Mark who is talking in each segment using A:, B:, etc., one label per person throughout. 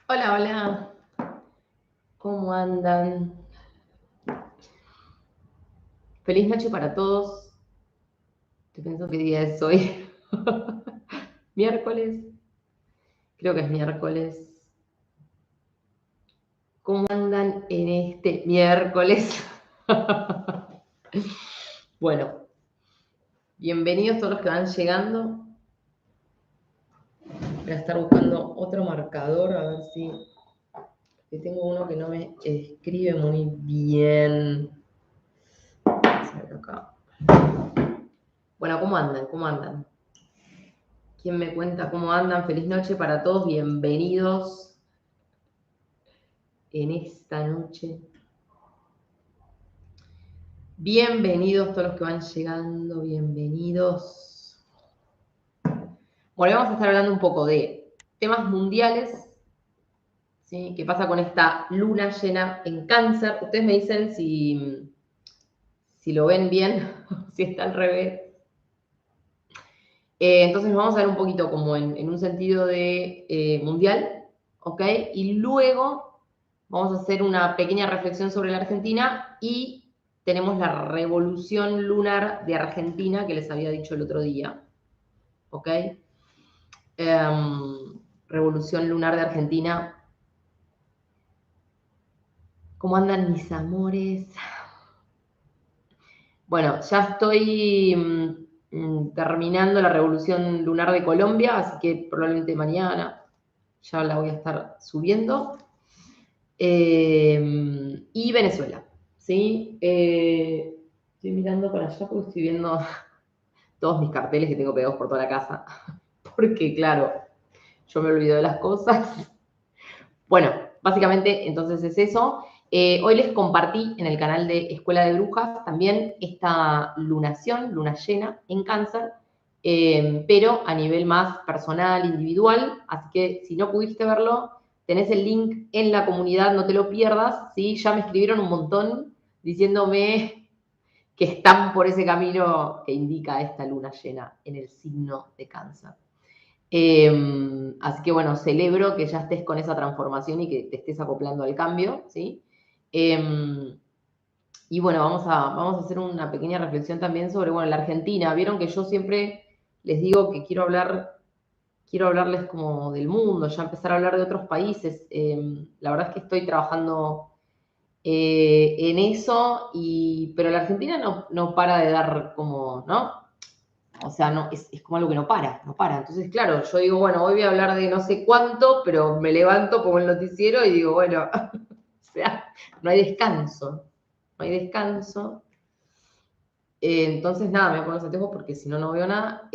A: Hola, hola. ¿Cómo andan? Feliz noche para todos. Estoy pensando qué día es hoy. Miércoles. Creo que es miércoles. ¿Cómo andan en este miércoles? Bueno, bienvenidos todos los que van llegando. Voy a estar buscando otro marcador a ver si que tengo uno que no me escribe muy bien. Vamos a ver acá. Bueno, ¿cómo andan? ¿Cómo andan? ¿Quién me cuenta cómo andan? Feliz noche para todos. Bienvenidos en esta noche. Bienvenidos todos los que van llegando. Bienvenidos. Bueno, vamos a estar hablando un poco de temas mundiales. ¿Sí? ¿Qué pasa con esta luna llena en Cáncer? Ustedes me dicen si lo ven bien, si está al revés. Entonces vamos a ver un poquito como en un sentido de mundial, ¿ok? Y luego vamos a hacer una pequeña reflexión sobre la Argentina y tenemos la revolución lunar de Argentina que les había dicho el otro día, ¿ok? Revolución lunar de Argentina. ¿Cómo andan mis amores? Bueno, ya estoy terminando la revolución lunar de Colombia, así que probablemente mañana ya la voy a estar subiendo. Y Venezuela, ¿sí? Estoy mirando para allá porque estoy viendo todos mis carteles que tengo pegados por toda la casa. Porque, claro, yo me olvido de las cosas. Bueno, básicamente entonces es eso. Hoy les compartí en el canal de Escuela de Brujas también esta lunación, luna llena en Cáncer, pero a nivel más personal, individual. Así que si no pudiste verlo, tenés el link en la comunidad, no te lo pierdas. ¿Sí? Ya me escribieron un montón diciéndome que están por ese camino que indica esta luna llena en el signo de Cáncer. Así que bueno, celebro que ya estés con esa transformación y que te estés acoplando al cambio, ¿sí? Y bueno, vamos a hacer una pequeña reflexión también sobre, bueno, la Argentina. Vieron que yo siempre les digo que quiero hablarles como del mundo, ya empezar a hablar de otros países. La verdad es que estoy trabajando en eso, pero la Argentina no para de dar como, ¿no? O sea, no, es como algo que no para, no para. Entonces, claro, yo digo, bueno, hoy voy a hablar de no sé cuánto, pero me levanto como el noticiero y digo, bueno, o sea, no hay descanso, no hay descanso. Entonces, nada, me voy a poner los anteojos porque si no, no veo nada.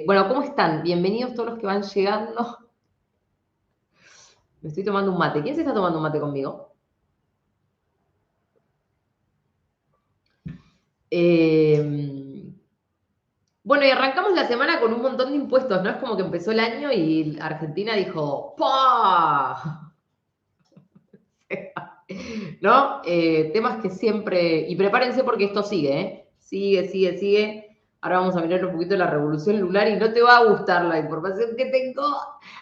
A: Bueno, ¿cómo están? Bienvenidos todos los que van llegando. Me estoy tomando un mate. ¿Quién se está tomando un mate conmigo? Bueno, y arrancamos la semana con un montón de impuestos, ¿no? Es como que empezó el año y Argentina dijo, ¡pah! ¿No? Temas que siempre... Y prepárense porque esto sigue, ¿eh? Sigue, sigue, sigue. Ahora vamos a mirar un poquito la revolución lunar y no te va a gustar la información que tengo.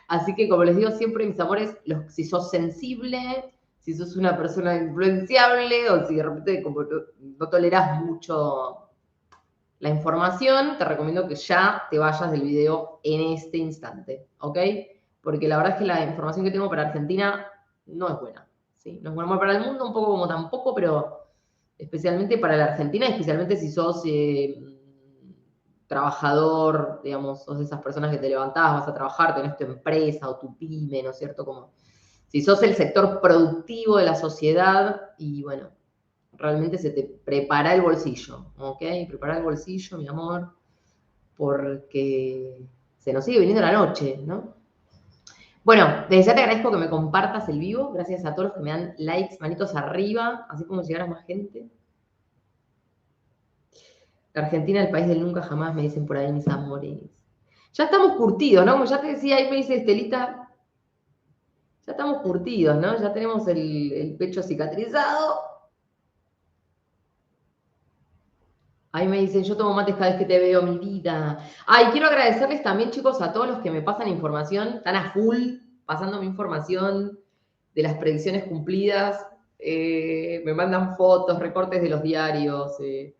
A: Así que, como les digo siempre, mis amores, si sos sensible, si sos una persona influenciable o si de repente como no tolerás mucho la información, te recomiendo que ya te vayas del video en este instante, ¿ok? Porque la verdad es que la información que tengo para Argentina no es buena, ¿sí? No es buena para el mundo, un poco como tampoco, pero especialmente para la Argentina, especialmente si sos trabajador, digamos, sos de esas personas que te levantás, vas a trabajar, tenés tu empresa o tu pyme, ¿no es cierto? Como si sos el sector productivo de la sociedad y bueno, realmente se te prepara el bolsillo, ¿ok? Prepara el bolsillo, mi amor, porque se nos sigue viniendo la noche, ¿no? Bueno, desde ya te agradezco que me compartas el vivo, gracias a todos los que me dan likes, manitos arriba, así como llegar a más gente. La Argentina, el país del nunca jamás, me dicen por ahí mis amores. Ya estamos curtidos, ¿no? Como ya te decía, ahí me dice Estelita, ya estamos curtidos, ¿no? Ya tenemos el pecho cicatrizado. Ahí me dicen, yo tomo mates cada vez que te veo, mi vida. Ay, quiero agradecerles también, chicos, a todos los que me pasan información, tan a full, pasándome información de las predicciones cumplidas. Me mandan fotos, recortes de los diarios, de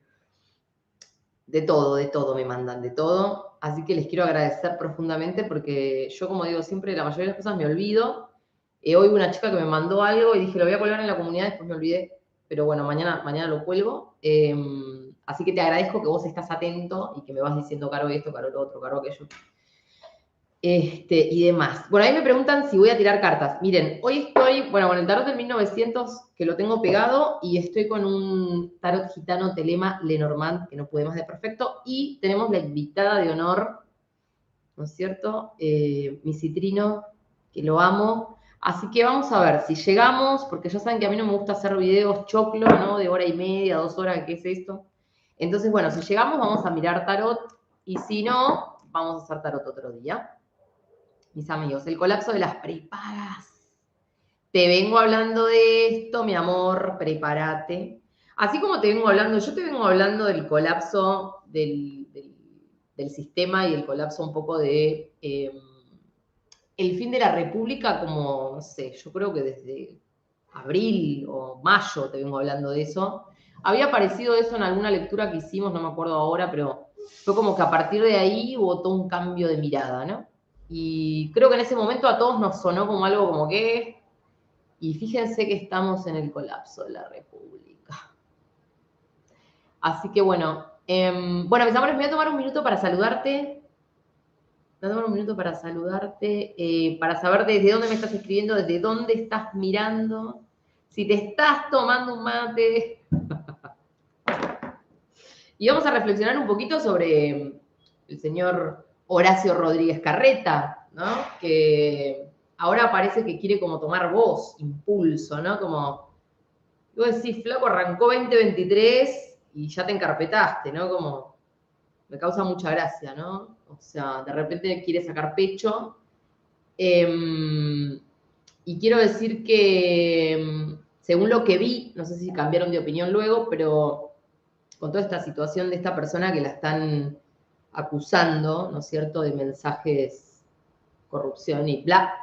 A: todo me mandan, de todo. Así que les quiero agradecer profundamente porque yo, como digo siempre, la mayoría de las cosas me olvido. Hoy hubo una chica que me mandó algo y dije, lo voy a colgar en la comunidad, después me olvidé. Pero bueno, mañana lo cuelgo. Así que te agradezco que vos estás atento y que me vas diciendo, Caro esto, Caro lo otro, Caro aquello. Y demás. Bueno, ahí me preguntan si voy a tirar cartas. Miren, hoy estoy, bueno, con el tarot del 1900, que lo tengo pegado, y estoy con un tarot gitano Telema Lenormand, que no puede más de perfecto, y tenemos la invitada de honor, ¿no es cierto? Mi citrino, que lo amo. Así que vamos a ver si llegamos, porque ya saben que a mí no me gusta hacer videos choclo, ¿no? De hora y media, 2 horas, ¿qué es esto? Entonces, bueno, si llegamos vamos a mirar tarot, y si no, vamos a hacer tarot otro día. Mis amigos, el colapso de las prepagas. Te vengo hablando de esto, mi amor, prepárate. Así como te vengo hablando, yo te vengo hablando del colapso del sistema y el colapso un poco de el fin de la República, como, no sé, yo creo que desde abril o mayo te vengo hablando de eso. Había aparecido eso en alguna lectura que hicimos, no me acuerdo ahora, pero fue como que a partir de ahí hubo todo un cambio de mirada, ¿no? Y creo que en ese momento a todos nos sonó como algo como que, y fíjense que estamos en el colapso de la República. Así que bueno, bueno, mis amores, me voy a tomar un minuto para saludarte. Me voy a tomar un minuto para saludarte, para saber desde dónde me estás escribiendo, desde dónde estás mirando, si te estás tomando un mate. Y vamos a reflexionar un poquito sobre el señor Horacio Rodríguez Carreta, ¿no? Que ahora parece que quiere como tomar voz, impulso, ¿no? Como, vos decís, flaco, arrancó 2023 y ya te encarpetaste, ¿no? Como, me causa mucha gracia, ¿no? O sea, de repente quiere sacar pecho. Y quiero decir que, según lo que vi, no sé si cambiaron de opinión luego, pero con toda esta situación de esta persona que la están acusando, ¿no es cierto?, de mensajes, corrupción y bla.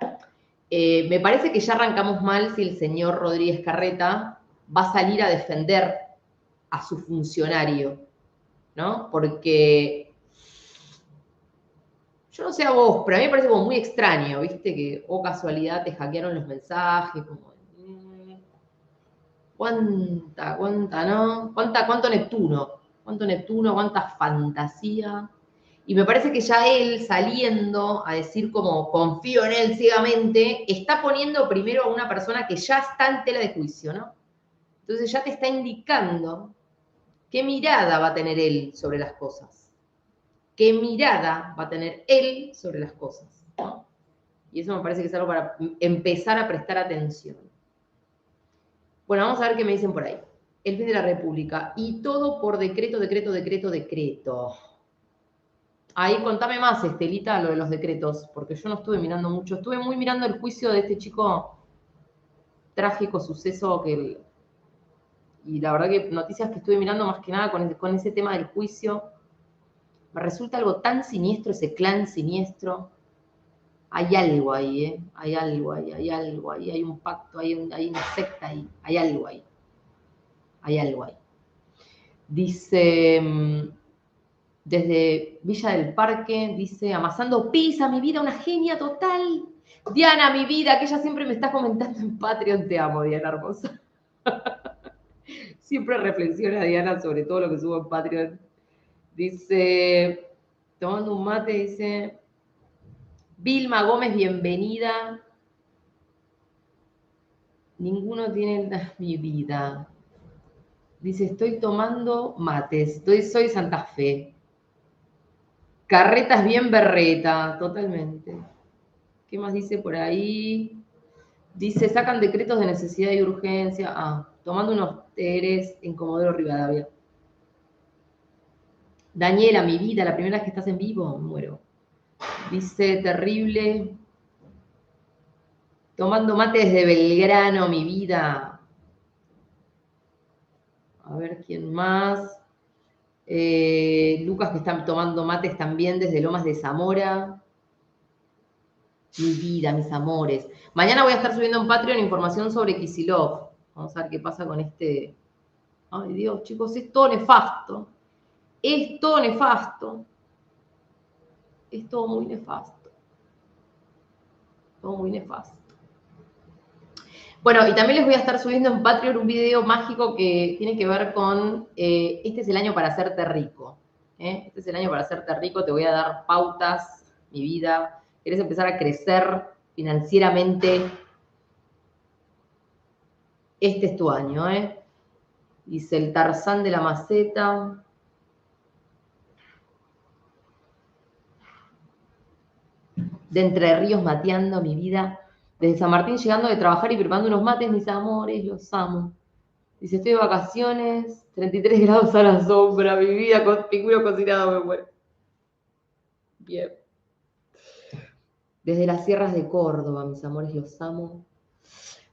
A: Me parece que ya arrancamos mal si el señor Rodríguez Carreta va a salir a defender a su funcionario, ¿no? Porque yo no sé a vos, pero a mí me parece como muy extraño, ¿viste? Que, casualidad, te hackearon los mensajes, como... ¿Cuánta, no? ¿Cuánto Neptuno? ¿Cuánto Neptuno? ¿Cuánta fantasía? Y me parece que ya él saliendo a decir como confío en él ciegamente, está poniendo primero a una persona que ya está en tela de juicio, ¿no? Entonces ya te está indicando qué mirada va a tener él sobre las cosas. ¿Qué mirada va a tener él sobre las cosas? ¿No? Y eso me parece que es algo para empezar a prestar atención. Bueno, vamos a ver qué me dicen por ahí. El fin de la República. Y todo por decreto, decreto, decreto, decreto. Ahí contame más, Estelita, lo de los decretos, porque yo no estuve mirando mucho. Estuve muy mirando el juicio de este chico, trágico suceso que... Y la verdad que noticias que estuve mirando más que nada con ese tema del juicio. Me resulta algo tan siniestro, ese clan siniestro. Hay algo ahí, ¿eh? Hay algo ahí, hay algo ahí, hay un pacto, hay una secta ahí, hay algo ahí. Hay algo ahí. Dice, desde Villa del Parque, dice, amasando pizza, mi vida, una genia total. Diana, mi vida, que ella siempre me está comentando en Patreon, te amo, Diana hermosa. Siempre reflexiona Diana sobre todo lo que subo en Patreon. Dice, tomando un mate, dice, Vilma Gómez, bienvenida. Ninguno tiene mi vida. Dice, estoy tomando mates, soy Santa Fe. Carretas bien berreta, totalmente. ¿Qué más dice por ahí? Dice, sacan decretos de necesidad y urgencia. Tomando unos teres en Comodoro Rivadavia. Daniela, mi vida, la primera vez que estás en vivo, muero. Dice, terrible. Tomando mate desde Belgrano, mi vida. A ver quién más. Lucas que están tomando mates también desde Lomas de Zamora. Mi vida, mis amores. Mañana voy a estar subiendo en Patreon información sobre Kicillof. Vamos a ver qué pasa con este... Ay, Dios, chicos, es todo nefasto. Es todo nefasto. Es todo muy nefasto. Todo muy nefasto. Bueno, y también les voy a estar subiendo en Patreon un video mágico que tiene que ver con este es el año para hacerte rico. Este es el año para hacerte rico, te voy a dar pautas, mi vida. ¿Querés empezar a crecer financieramente? Este es tu año, Dice el Tarzán de la maceta. De Entre Ríos mateando mi vida. Desde San Martín llegando de trabajar y preparando unos mates, mis amores, los amo. Dice, estoy de vacaciones, 33 grados a la sombra, mi vida, con pingüino cocinado, me muero. Bien. Desde las sierras de Córdoba, mis amores, los amo.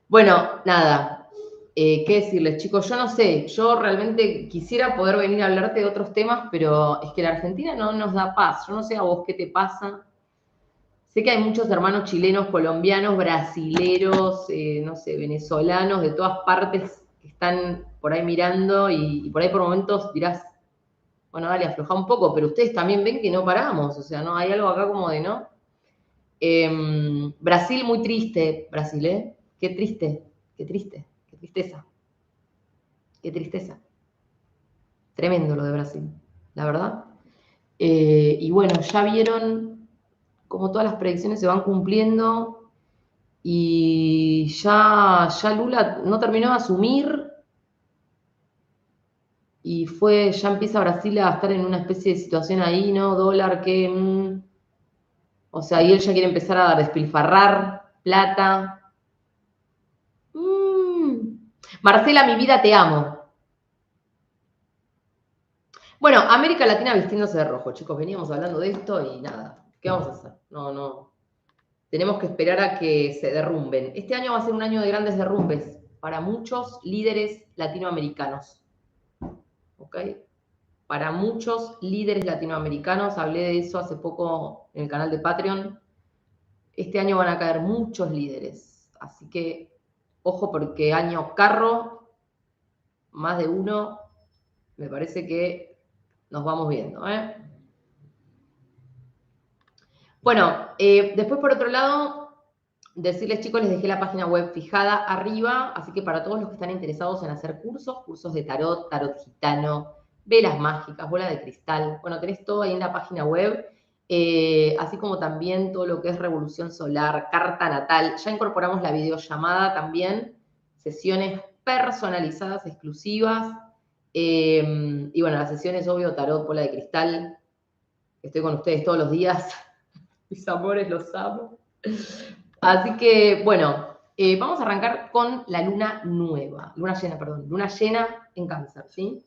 A: Bueno, nada. ¿Qué decirles, chicos? Yo no sé, yo realmente quisiera poder venir a hablarte de otros temas, pero es que la Argentina no nos da paz. Yo no sé a vos qué te pasa. Sé que hay muchos hermanos chilenos, colombianos, brasileros, no sé, venezolanos, de todas partes que están por ahí mirando y por ahí por momentos dirás, bueno, dale, afloja un poco, pero ustedes también ven que no paramos, o sea, ¿no? Hay algo acá como de, ¿no? Brasil muy triste, Brasil, ¿eh? Qué triste, qué triste, qué tristeza, qué tristeza. Tremendo lo de Brasil, la verdad. Y bueno, ya vieron cómo todas las predicciones se van cumpliendo y ya Lula no terminó de asumir y ya empieza Brasil a estar en una especie de situación ahí, ¿no? Dólar que... o sea, y él ya quiere empezar a despilfarrar plata. Marcela, mi vida, te amo. Bueno, América Latina vistiéndose de rojo, chicos. Veníamos hablando de esto y nada. ¿Qué vamos a hacer? No. Tenemos que esperar a que se derrumben. Este año va a ser un año de grandes derrumbes para muchos líderes latinoamericanos. ¿Ok? Para muchos líderes latinoamericanos, hablé de eso hace poco en el canal de Patreon. Este año van a caer muchos líderes. Así que, ojo, porque año carro, más de uno, me parece que nos vamos viendo, Bueno, después por otro lado, decirles, chicos, les dejé la página web fijada arriba, así que para todos los que están interesados en hacer cursos de tarot, tarot gitano, velas mágicas, bola de cristal, bueno, tenés todo ahí en la página web, así como también todo lo que es revolución solar, carta natal, ya incorporamos la videollamada también, sesiones personalizadas, exclusivas, y bueno, las sesiones, obvio, tarot, bola de cristal, estoy con ustedes todos los días, mis amores, los amo. Así que, bueno, vamos a arrancar con la luna nueva. Luna llena en Cáncer, ¿sí?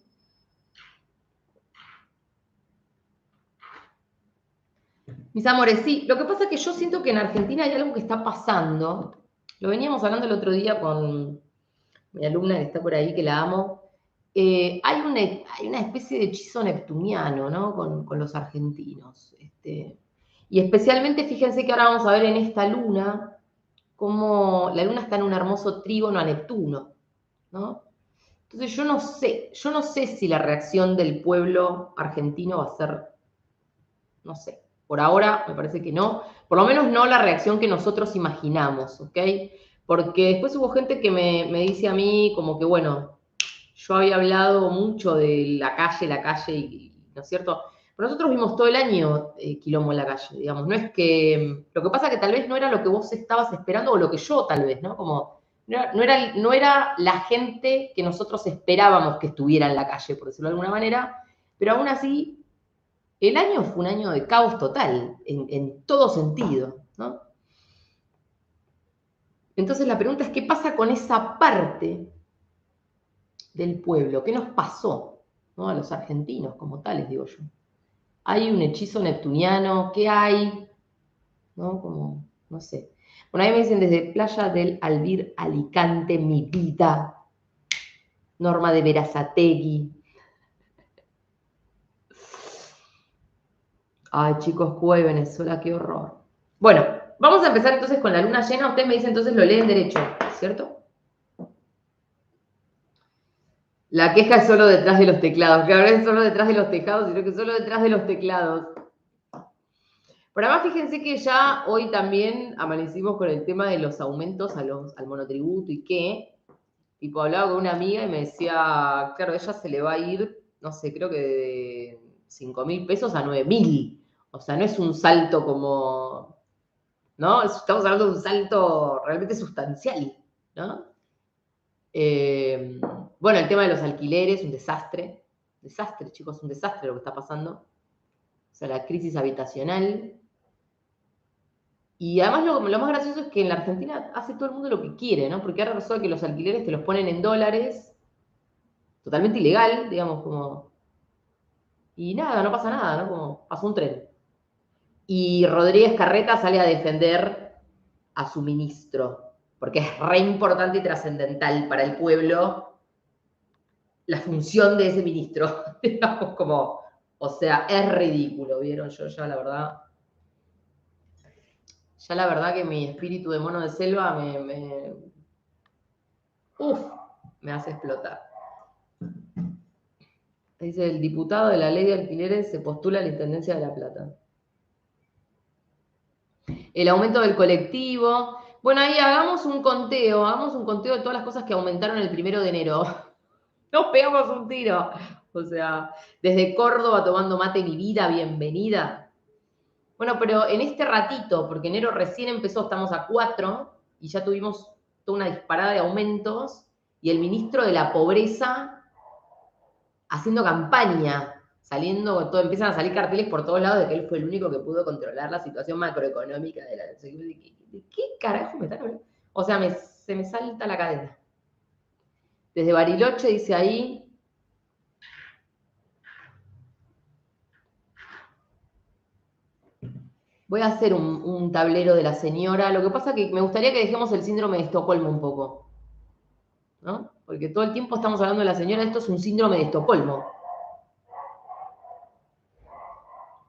A: Mis amores, sí. Lo que pasa es que yo siento que en Argentina hay algo que está pasando. Lo veníamos hablando el otro día con mi alumna que está por ahí, que la amo. Hay una especie de hechizo neptuniano, ¿no? Con los argentinos. Y especialmente, fíjense que ahora vamos a ver en esta luna cómo la luna está en un hermoso trígono a Neptuno, ¿no? Entonces yo no sé si la reacción del pueblo argentino va a ser, no sé, por ahora me parece que no, por lo menos no la reacción que nosotros imaginamos, ¿ok? Porque después hubo gente que me dice a mí como que, bueno, yo había hablado mucho de la calle, y, ¿no es cierto? Pero nosotros vimos todo el año quilombo en la calle, digamos, no es que, lo que pasa es que tal vez no era lo que vos estabas esperando o lo que yo tal vez, ¿no? Como, no era la gente que nosotros esperábamos que estuviera en la calle, por decirlo de alguna manera, pero aún así, el año fue un año de caos total, en todo sentido, ¿no? Entonces la pregunta es, ¿qué pasa con esa parte del pueblo? ¿Qué nos pasó, ¿no? A los argentinos como tales, digo yo? ¿Hay un hechizo neptuniano? ¿Qué hay? ¿No? Como, no sé. Bueno, ahí me dicen desde Playa del Albir, Alicante, mi vida. Norma de Berazategui. Ay, chicos, Cuba y Venezuela, qué horror. Bueno, vamos a empezar entonces con la luna llena. Ustedes me dicen entonces lo leen derecho, ¿cierto? La queja es solo detrás de los teclados, que ahora es solo detrás de los tejados, sino que solo detrás de los teclados. Por además, fíjense que ya hoy también amanecimos con el tema de los aumentos al monotributo y qué. Tipo, hablaba con una amiga y me decía, claro, a ella se le va a ir, no sé, creo que de 5.000 pesos a 9.000. O sea, no es un salto como, ¿no? Estamos hablando de un salto realmente sustancial, ¿no? Bueno, el tema de los alquileres, un desastre. Desastre, chicos, un desastre lo que está pasando. O sea, la crisis habitacional. Y además lo más gracioso es que en la Argentina hace todo el mundo lo que quiere, ¿no? Porque ahora resulta que los alquileres te los ponen en dólares, totalmente ilegal, digamos, como... Y nada, no pasa nada, ¿no? Como pasó un tren. Y Rodríguez Carreta sale a defender a su ministro, porque es re importante y trascendental para el pueblo la función de ese ministro. Digamos, como, o sea, es ridículo, ¿vieron? Yo ya la verdad que mi espíritu de mono de selva me hace explotar. Dice, el diputado de la ley de alquileres se postula a la Intendencia de La Plata. El aumento del colectivo. Bueno, ahí hagamos un conteo de todas las cosas que aumentaron el 1 de enero. Nos pegamos un tiro. O sea, desde Córdoba tomando mate mi vida, bienvenida. Bueno, pero en este ratito, porque enero recién empezó, estamos a 4 y ya tuvimos toda una disparada de aumentos y el ministro de la pobreza haciendo campaña, empiezan a salir carteles por todos lados de que él fue el único que pudo controlar la situación macroeconómica de la... ¿De qué carajo me están hablando? O sea, se me salta la cadena. Desde Bariloche dice ahí... Voy a hacer un tablero de la señora. Lo que pasa es que me gustaría que dejemos el síndrome de Estocolmo un poco, ¿no? Porque todo el tiempo estamos hablando de la señora, esto es un síndrome de Estocolmo.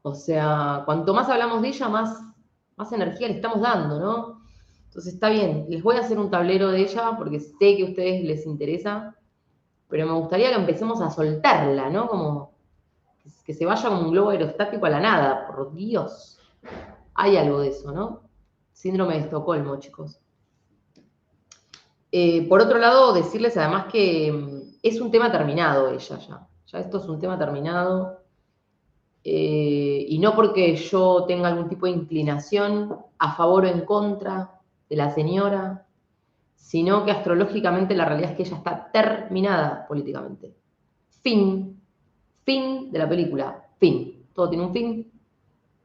A: O sea, cuanto más hablamos de ella, más energía le estamos dando, ¿no? Entonces está bien, les voy a hacer un tablero de ella porque sé que a ustedes les interesa, pero me gustaría que empecemos a soltarla, ¿no? Como que se vaya como un globo aerostático a la nada, por Dios. Hay algo de eso, ¿no? Síndrome de Estocolmo, chicos. Por otro lado, decirles además que es un tema terminado ella ya. Ya esto es un tema terminado. Y no porque yo tenga algún tipo de inclinación a favor o en contra de la señora, sino que astrológicamente la realidad es que ella está terminada políticamente. Fin de la película, fin. Todo tiene un fin,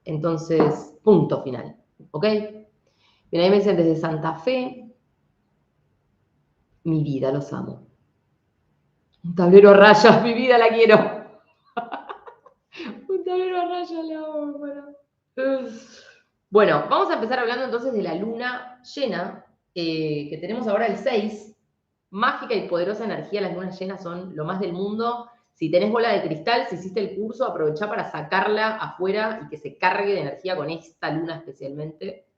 A: entonces, punto final. ¿Ok? Bien, ahí me dicen desde Santa Fe, mi vida, los amo. Un tablero a rayas, mi vida, la quiero. Un tablero a rayas, la amo. Bueno, vamos a empezar hablando entonces de la luna llena, que tenemos ahora el 6. Mágica y poderosa energía, las lunas llenas son lo más del mundo. Si tenés bola de cristal, si hiciste el curso, aprovechá para sacarla afuera y que se cargue de energía con esta luna especialmente.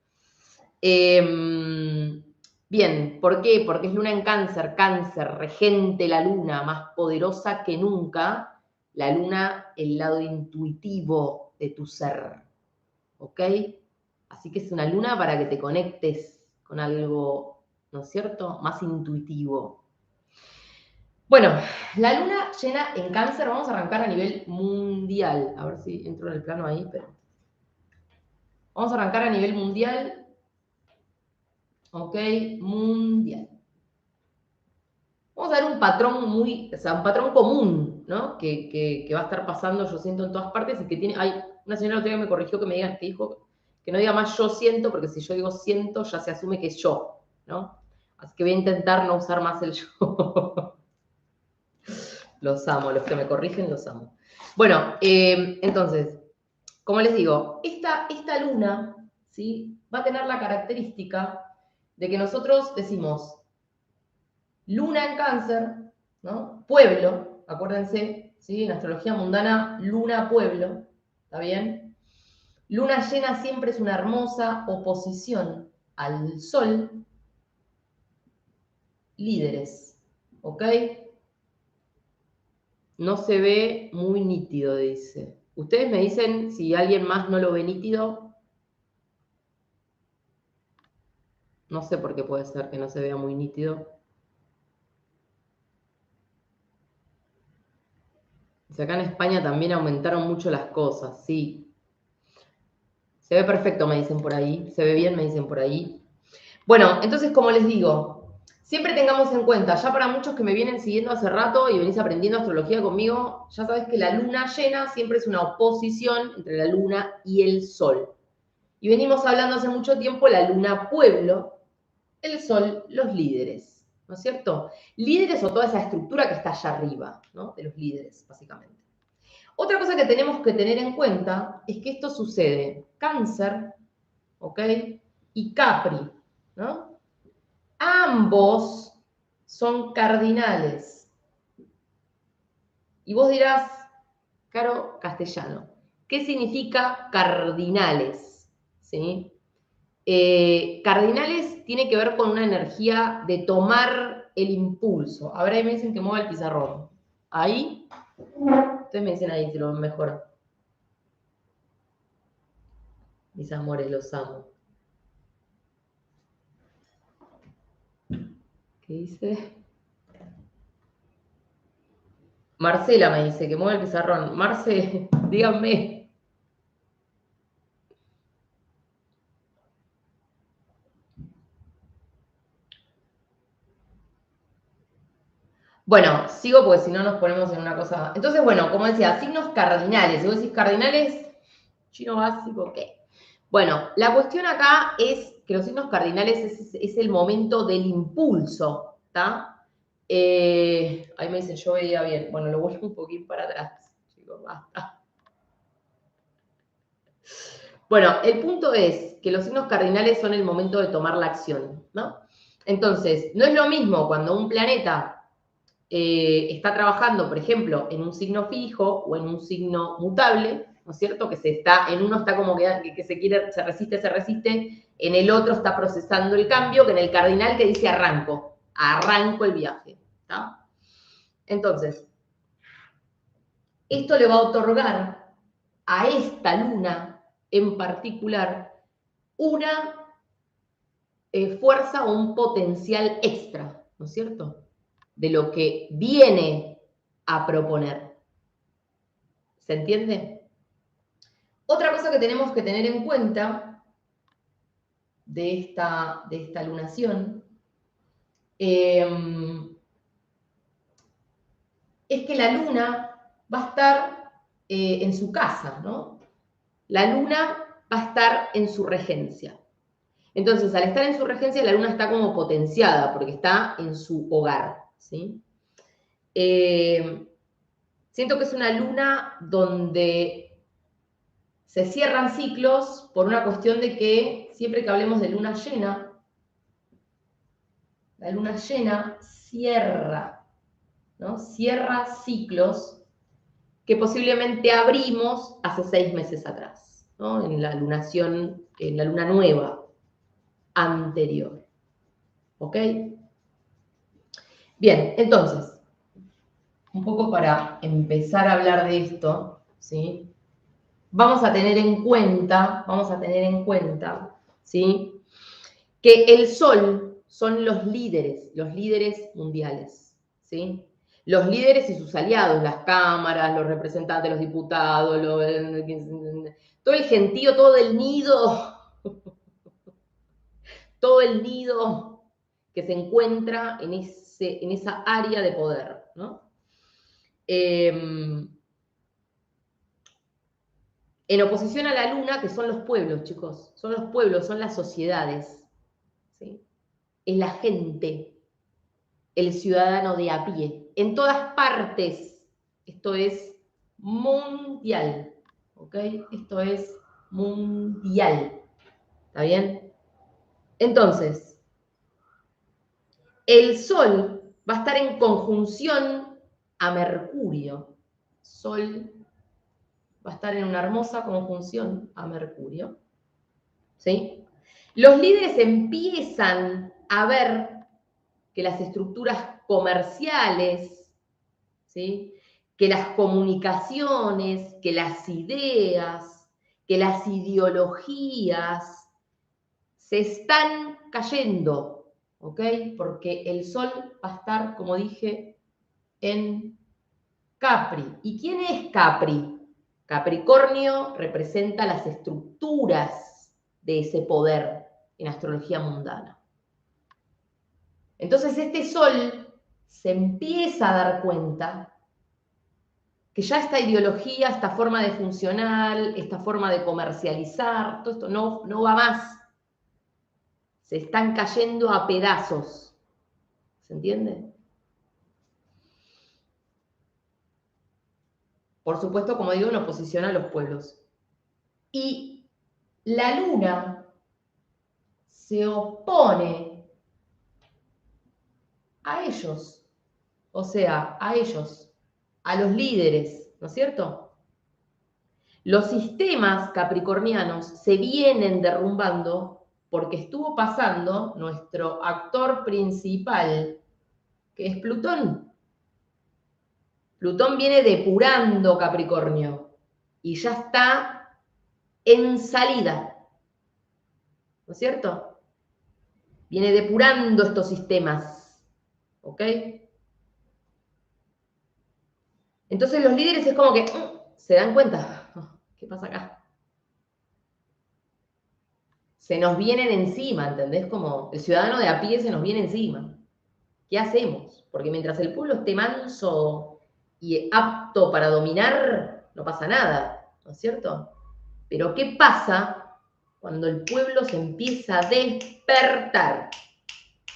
A: Bien, ¿por qué? Porque es luna en cáncer, regente la luna, más poderosa que nunca. La luna, el lado intuitivo de tu ser, ¿ok? Así que es una luna para que te conectes con algo, ¿no es cierto?, más intuitivo. Bueno, la luna llena en cáncer, vamos a arrancar a nivel mundial. A ver si entro en el plano ahí, pero... Vamos a arrancar a nivel mundial. Ok, mundial. Vamos a ver un patrón un patrón común, ¿no? Que va a estar pasando, yo siento, en todas partes y que tiene... Hay una señora el otro día me corrigió que dijo que no diga más yo siento, porque si yo digo siento, ya se asume que es yo, ¿no? Así que voy a intentar no usar más el yo. Los amo, los que me corrigen los amo. Bueno, entonces, como les digo, esta luna, ¿sí?, va a tener la característica de que nosotros decimos luna en cáncer, ¿no? Pueblo, acuérdense, ¿sí? En astrología mundana, luna, pueblo, ¿está bien? Luna llena siempre es una hermosa oposición al Sol. Líderes, ¿ok? No se ve muy nítido, dice. Ustedes me dicen si alguien más no lo ve nítido. No sé por qué puede ser que no se vea muy nítido. Dice, acá en España también aumentaron mucho las cosas, sí. Se ve perfecto, me dicen por ahí. Se ve bien, me dicen por ahí. Bueno, entonces, como les digo, siempre tengamos en cuenta, ya para muchos que me vienen siguiendo hace rato y venís aprendiendo astrología conmigo, ya sabes que la luna llena siempre es una oposición entre la luna y el sol. Y venimos hablando hace mucho tiempo la luna pueblo, el sol los líderes, ¿no es cierto? Líderes o toda esa estructura que está allá arriba, ¿no? De los líderes, básicamente. Otra cosa que tenemos que tener en cuenta es que esto sucede Cáncer, ¿ok? Y Capri, ¿no? Ambos son cardinales. Y vos dirás, Caro Castellano, ¿qué significa cardinales? ¿Sí? Cardinales tiene que ver con una energía de tomar el impulso. A ver, ahí me dicen que mueva el pizarrón. Ahí. Ustedes me dicen ahí si lo mejor. Mis amores, los amo. ¿Qué dice? Marcela me dice que mueve el pizarrón. Marce, díganme. Bueno, sigo porque si no nos ponemos en una cosa. Entonces, bueno, como decía, signos cardinales. Si vos decís cardinales, chino básico, ¿qué? Bueno, la cuestión acá es que los signos cardinales es el momento del impulso, ¿está? Ahí me dicen, yo veía bien. Bueno, lo vuelvo un poquito para atrás, chicos, basta. Bueno, el punto es que los signos cardinales son el momento de tomar la acción, ¿no? Entonces, no es lo mismo cuando un planeta está trabajando, por ejemplo, en un signo fijo o en un signo mutable, ¿no es cierto? Que en uno está como que se resiste, en el otro está procesando el cambio, que en el cardinal que dice arranco el viaje, ¿está? Entonces, esto le va a otorgar a esta luna en particular una fuerza o un potencial extra, ¿no es cierto? De lo que viene a proponer. ¿Se entiende? Otra cosa que tenemos que tener en cuenta de esta lunación es que la luna va a estar en su casa, ¿no? La luna va a estar en su regencia. Entonces, al estar en su regencia, la luna está como potenciada porque está en su hogar, ¿sí? Siento que es una luna donde se cierran ciclos por una cuestión de que siempre que hablemos de luna llena, la luna llena cierra, ¿no? Cierra ciclos que posiblemente abrimos hace 6 meses atrás, ¿no? En la lunación, en la luna nueva anterior. ¿Ok? Bien, entonces, un poco para empezar a hablar de esto, ¿sí? Vamos a tener en cuenta, ¿sí? Que el Sol son los líderes mundiales, ¿sí? Los líderes y sus aliados, las cámaras, los representantes, los diputados, todo el gentío, todo el nido que se encuentra en esa área de poder, ¿no? En oposición a la luna, que son los pueblos, chicos, son los pueblos, son las sociedades, ¿sí? Es la gente, el ciudadano de a pie, en todas partes. Esto es mundial, ¿ok? Esto es mundial, ¿está bien? Entonces, el Sol va a estar en conjunción a Mercurio. Sol, va a estar en una hermosa conjunción a Mercurio. ¿Sí? Los líderes empiezan a ver que las estructuras comerciales, ¿sí? Que las comunicaciones, que las ideas, que las ideologías se están cayendo, ¿ok? Porque el Sol va a estar, como dije, en Capri. ¿Y quién es Capri? Capricornio representa las estructuras de ese poder en astrología mundana. Entonces este Sol se empieza a dar cuenta que ya esta ideología, esta forma de funcionar, esta forma de comercializar, todo esto no va más. Se están cayendo a pedazos. ¿Se entiende? Por supuesto, como digo, en oposición a los pueblos. Y la Luna se opone a ellos, o sea, a ellos, a los líderes, ¿no es cierto? Los sistemas capricornianos se vienen derrumbando porque estuvo pasando nuestro actor principal, que es Plutón. Plutón viene depurando Capricornio y ya está en salida, ¿no es cierto? Viene depurando estos sistemas, ¿ok? Entonces los líderes es como que se dan cuenta, ¿qué pasa acá? Se nos vienen encima, ¿entendés? Como el ciudadano de a pie se nos viene encima. ¿Qué hacemos? Porque mientras el pueblo esté manso y apto para dominar, no pasa nada, ¿no es cierto? Pero ¿qué pasa cuando el pueblo se empieza a despertar?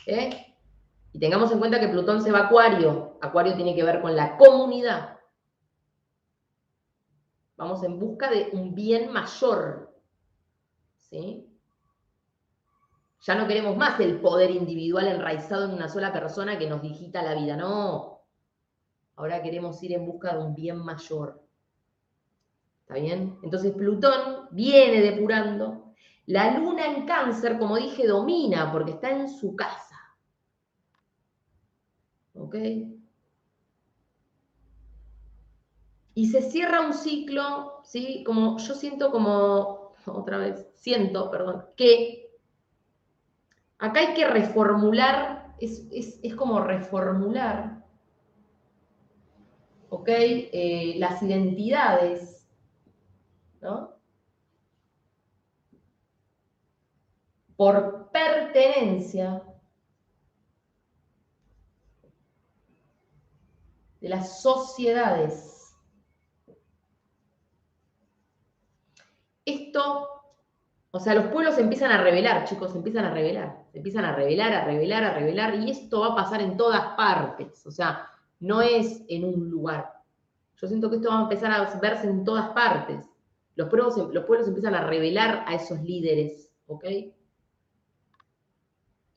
A: ¿Eh? Y tengamos en cuenta que Plutón se va a Acuario. Acuario tiene que ver con la comunidad. Vamos en busca de un bien mayor. ¿Sí? Ya no queremos más el poder individual enraizado en una sola persona que nos digita la vida. No. Ahora queremos ir en busca de un bien mayor. ¿Está bien? Entonces Plutón viene depurando. La Luna en Cáncer, como dije, domina porque está en su casa. ¿Ok? Y se cierra un ciclo, ¿sí? Como yo siento como, otra vez, siento, perdón, que acá hay que reformular, es como reformular, ¿ok? Las identidades, ¿no? Por pertenencia de las sociedades. Esto, o sea, los pueblos se empiezan a rebelar, chicos, se empiezan a rebelar, se empiezan a rebelar, a rebelar, a rebelar, y esto va a pasar en todas partes, o sea, no es en un lugar. Yo siento que esto va a empezar a verse en todas partes. Los pueblos empiezan a rebelar a esos líderes, ¿ok?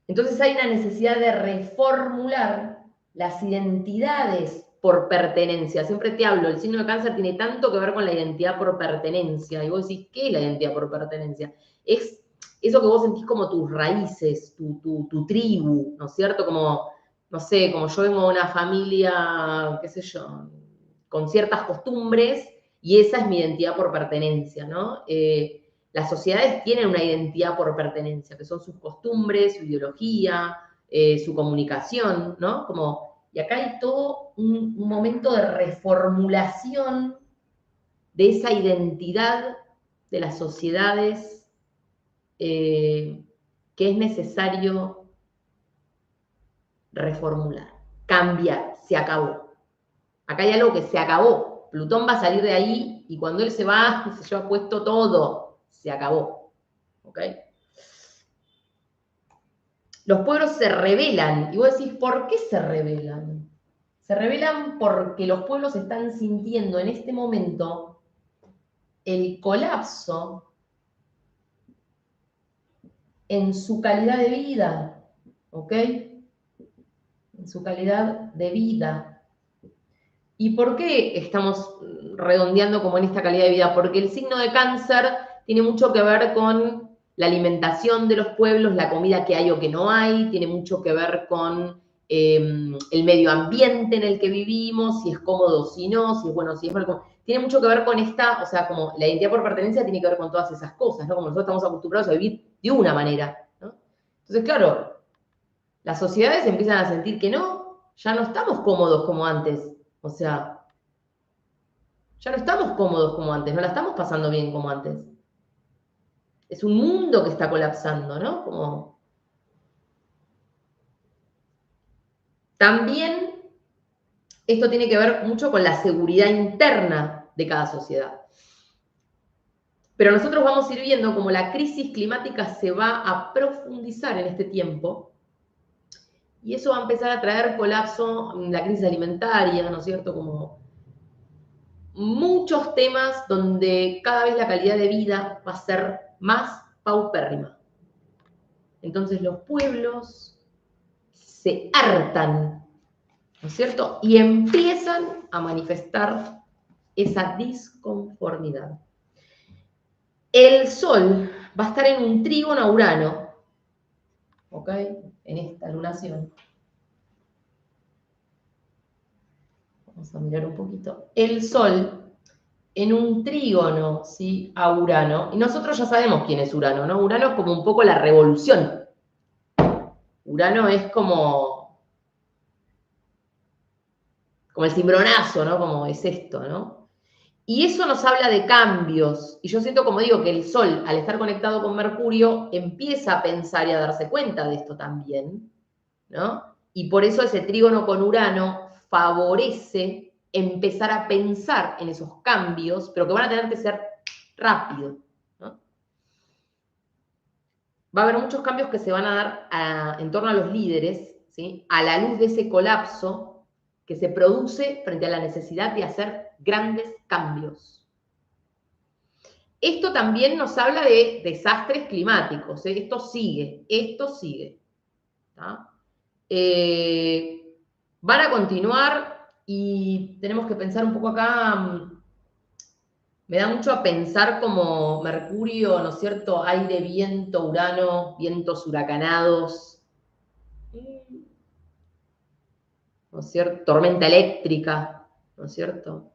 A: Entonces hay una necesidad de reformular las identidades por pertenencia. Siempre te hablo, el signo de Cáncer tiene tanto que ver con la identidad por pertenencia. Y vos decís, ¿qué es la identidad por pertenencia? Es eso que vos sentís como tus raíces, tu tribu, ¿no es cierto? Como, no sé, como yo vengo de una familia, qué sé yo, con ciertas costumbres, y esa es mi identidad por pertenencia, ¿no? Las sociedades tienen una identidad por pertenencia, que son sus costumbres, su ideología, su comunicación, ¿no? Como, y acá hay todo un momento de reformulación de esa identidad de las sociedades que es necesario reformular, cambiar, se acabó. Acá hay algo que se acabó. Plutón va a salir de ahí y cuando él se va, se lleva puesto todo, se acabó. ¿Ok? Los pueblos se rebelan. Y vos decís, ¿por qué se rebelan? Se rebelan porque los pueblos están sintiendo en este momento el colapso en su calidad de vida, ¿ok? En su calidad de vida. ¿Y por qué estamos redondeando como en esta calidad de vida? Porque el signo de Cáncer tiene mucho que ver con la alimentación de los pueblos, la comida que hay o que no hay, tiene mucho que ver con el medio ambiente en el que vivimos, si es cómodo o si no, si es bueno, si es malo. Tiene mucho que ver con esta, o sea, como la identidad por pertenencia tiene que ver con todas esas cosas, ¿no? Como nosotros estamos acostumbrados a vivir de una manera, ¿no? Entonces, claro, las sociedades empiezan a sentir que no, ya no estamos cómodos como antes. O sea, ya no estamos cómodos como antes, no la estamos pasando bien como antes. Es un mundo que está colapsando, ¿no? Como... También esto tiene que ver mucho con la seguridad interna de cada sociedad. Pero nosotros vamos a ir viendo cómo la crisis climática se va a profundizar en este tiempo y eso va a empezar a traer colapso, la crisis alimentaria, ¿no es cierto? Como muchos temas donde cada vez la calidad de vida va a ser más paupérrima. Entonces los pueblos se hartan, ¿no es cierto? Y empiezan a manifestar esa disconformidad. El Sol va a estar en un trígono a Urano, ¿ok? En esta lunación. Vamos a mirar un poquito. El Sol en un trígono, ¿sí? A Urano. Y nosotros ya sabemos quién es Urano, ¿no? Urano es como un poco la revolución. Urano es como el cimbronazo, ¿no? Como es esto, ¿no? Y eso nos habla de cambios. Y yo siento, como digo, que el Sol, al estar conectado con Mercurio, empieza a pensar y a darse cuenta de esto también, ¿no? Y por eso ese trígono con Urano favorece empezar a pensar en esos cambios, pero que van a tener que ser rápido, ¿no? Va a haber muchos cambios que se van a dar en torno a los líderes, ¿sí? A la luz de ese colapso que se produce frente a la necesidad de hacer grandes cambios. Esto también nos habla de desastres climáticos, ¿eh? Esto sigue, ¿tá? Van a continuar y tenemos que pensar un poco acá, me da mucho a pensar como Mercurio, ¿no es cierto? Aire, viento, Urano, vientos huracanados, ¿no es cierto? Tormenta eléctrica, ¿no es cierto?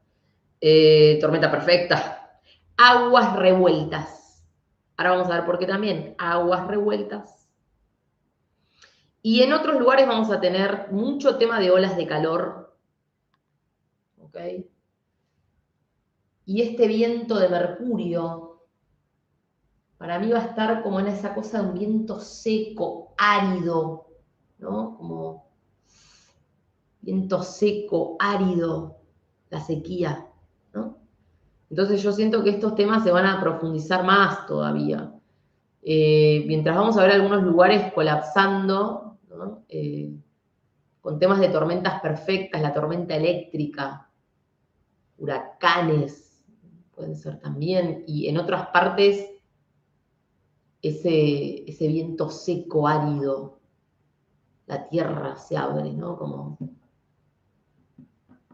A: Tormenta perfecta. Aguas revueltas. Ahora vamos a ver por qué también. Aguas revueltas. Y en otros lugares vamos a tener mucho tema de olas de calor. ¿Ok? Y este viento de Mercurio, para mí va a estar como en esa cosa de un viento seco, árido, ¿no? Como viento seco, árido, la sequía, ¿no? Entonces yo siento que estos temas se van a profundizar más todavía. Mientras vamos a ver algunos lugares colapsando, ¿no? Con temas de tormentas perfectas, la tormenta eléctrica, huracanes, pueden ser también, y en otras partes ese viento seco, árido, la tierra se abre, ¿no? Como,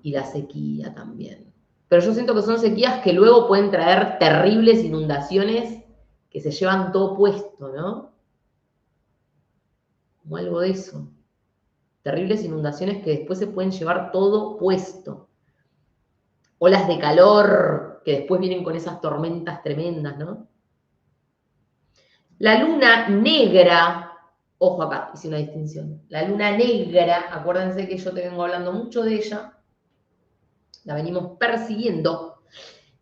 A: y la sequía también. Pero yo siento que son sequías que luego pueden traer terribles inundaciones que se llevan todo puesto, ¿no? Como algo de eso. Terribles inundaciones que después se pueden llevar todo puesto. Olas de calor que después vienen con esas tormentas tremendas, ¿no? La luna negra, ojo acá, hice una distinción. La luna negra, acuérdense que yo te vengo hablando mucho de ella, la venimos persiguiendo,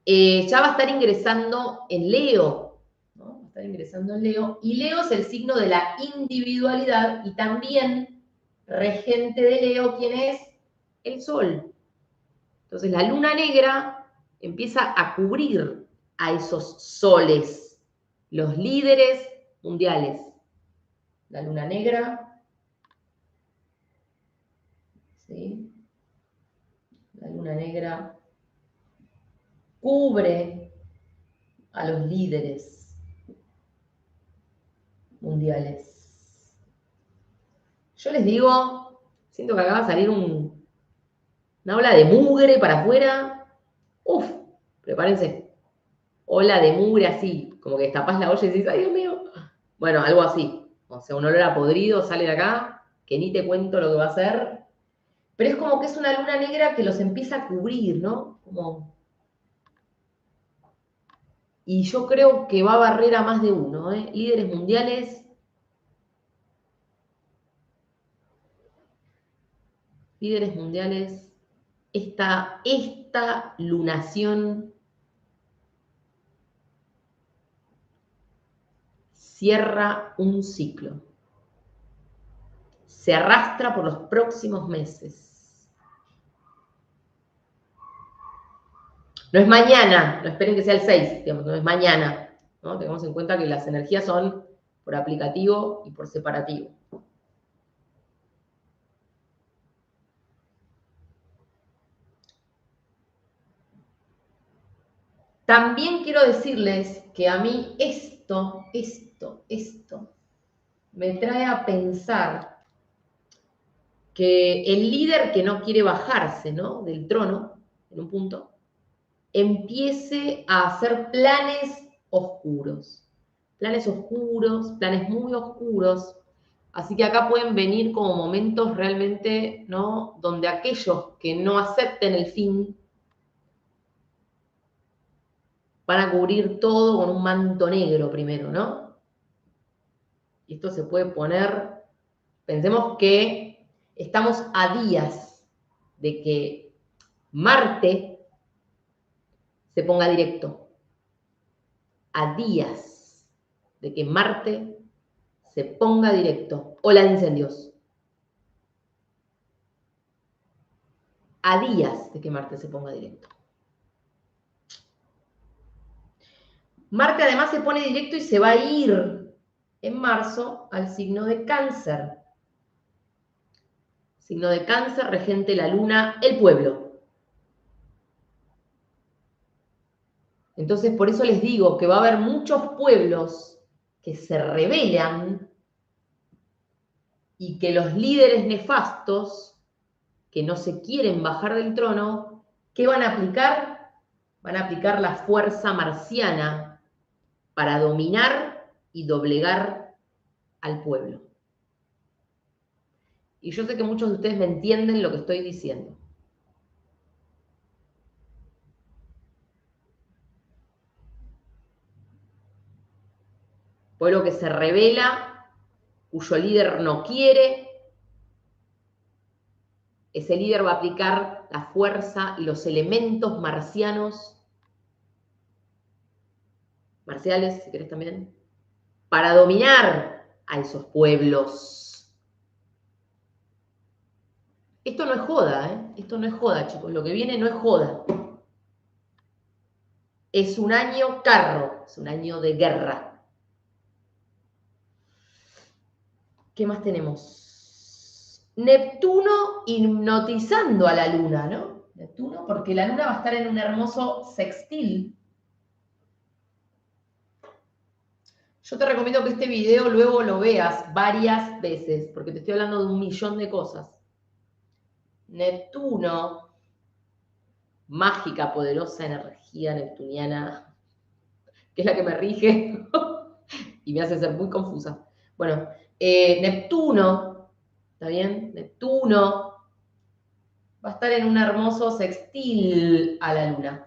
A: ya va a estar ingresando en Leo, ¿no? Va a estar ingresando en Leo, y Leo es el signo de la individualidad y también regente de Leo, ¿quién es? El Sol. Entonces la luna negra empieza a cubrir a esos soles, los líderes mundiales. La luna negra, ¿sí? La luna negra cubre a los líderes mundiales. Yo les digo, siento que acá va a salir un Una ola de mugre para afuera. Uf, prepárense. Ola de mugre así, como que destapás la olla y decís, ay Dios mío. Bueno, algo así. O sea, un olor a podrido sale de acá, que ni te cuento lo que va a hacer. Pero es como que es una luna negra que los empieza a cubrir, ¿no? Como... Y yo creo que va a barrer a más de uno, ¿eh? Líderes mundiales. Líderes mundiales. Esta lunación cierra un ciclo. Se arrastra por los próximos meses. No es mañana, no esperen que sea el 6, digamos, no es mañana, ¿no? Tengamos en cuenta que las energías son por aplicativo y por separativo. También quiero decirles que a mí esto me trae a pensar que el líder que no quiere bajarse, ¿no?, del trono, en un punto, empiece a hacer planes oscuros, planes muy oscuros. Así que acá pueden venir como momentos realmente, ¿no?, donde aquellos que no acepten el fin van a cubrir todo con un manto negro primero, ¿no? Y esto se puede poner, pensemos que estamos a días de que Marte se ponga directo, a días de que Marte se ponga directo. Ola de incendios. A días de que Marte se ponga directo. Marte además se pone directo y se va a ir en marzo al signo de Cáncer. Signo de Cáncer, regente la luna, el pueblo. Entonces, por eso les digo que va a haber muchos pueblos que se rebelan y que los líderes nefastos, que no se quieren bajar del trono, ¿qué van a aplicar? Van a aplicar la fuerza marciana para dominar y doblegar al pueblo. Y yo sé que muchos de ustedes me entienden lo que estoy diciendo. Pueblo que se rebela, cuyo líder no quiere. Ese líder va a aplicar la fuerza y los elementos marciales, si querés también, para dominar a esos pueblos. Esto no es joda, ¿eh? Esto no es joda, chicos. Lo que viene no es joda. Es un año carro, es un año de guerra. ¿Qué más tenemos? Neptuno hipnotizando a la luna, ¿no? Neptuno, porque la luna va a estar en un hermoso sextil. Yo te recomiendo que este video luego lo veas varias veces, porque te estoy hablando de un millón de cosas. Neptuno, mágica, poderosa energía neptuniana, que es la que me rige y me hace ser muy confusa. Bueno, Neptuno, ¿está bien? Neptuno va a estar en un hermoso sextil a la luna.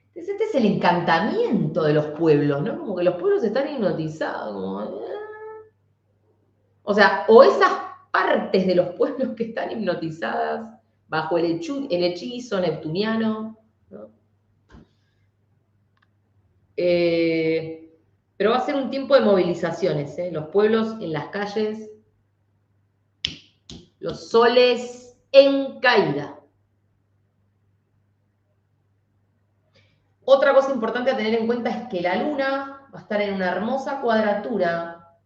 A: Entonces, este es el encantamiento de los pueblos, ¿no? Como que los pueblos están hipnotizados, como... O sea, o esas partes de los pueblos que están hipnotizadas bajo el hechizo neptuniano, ¿no? Pero va a ser un tiempo de movilizaciones, ¿eh? Los pueblos en las calles, los soles en caída. Otra cosa importante a tener en cuenta es que la luna va a estar en una hermosa cuadratura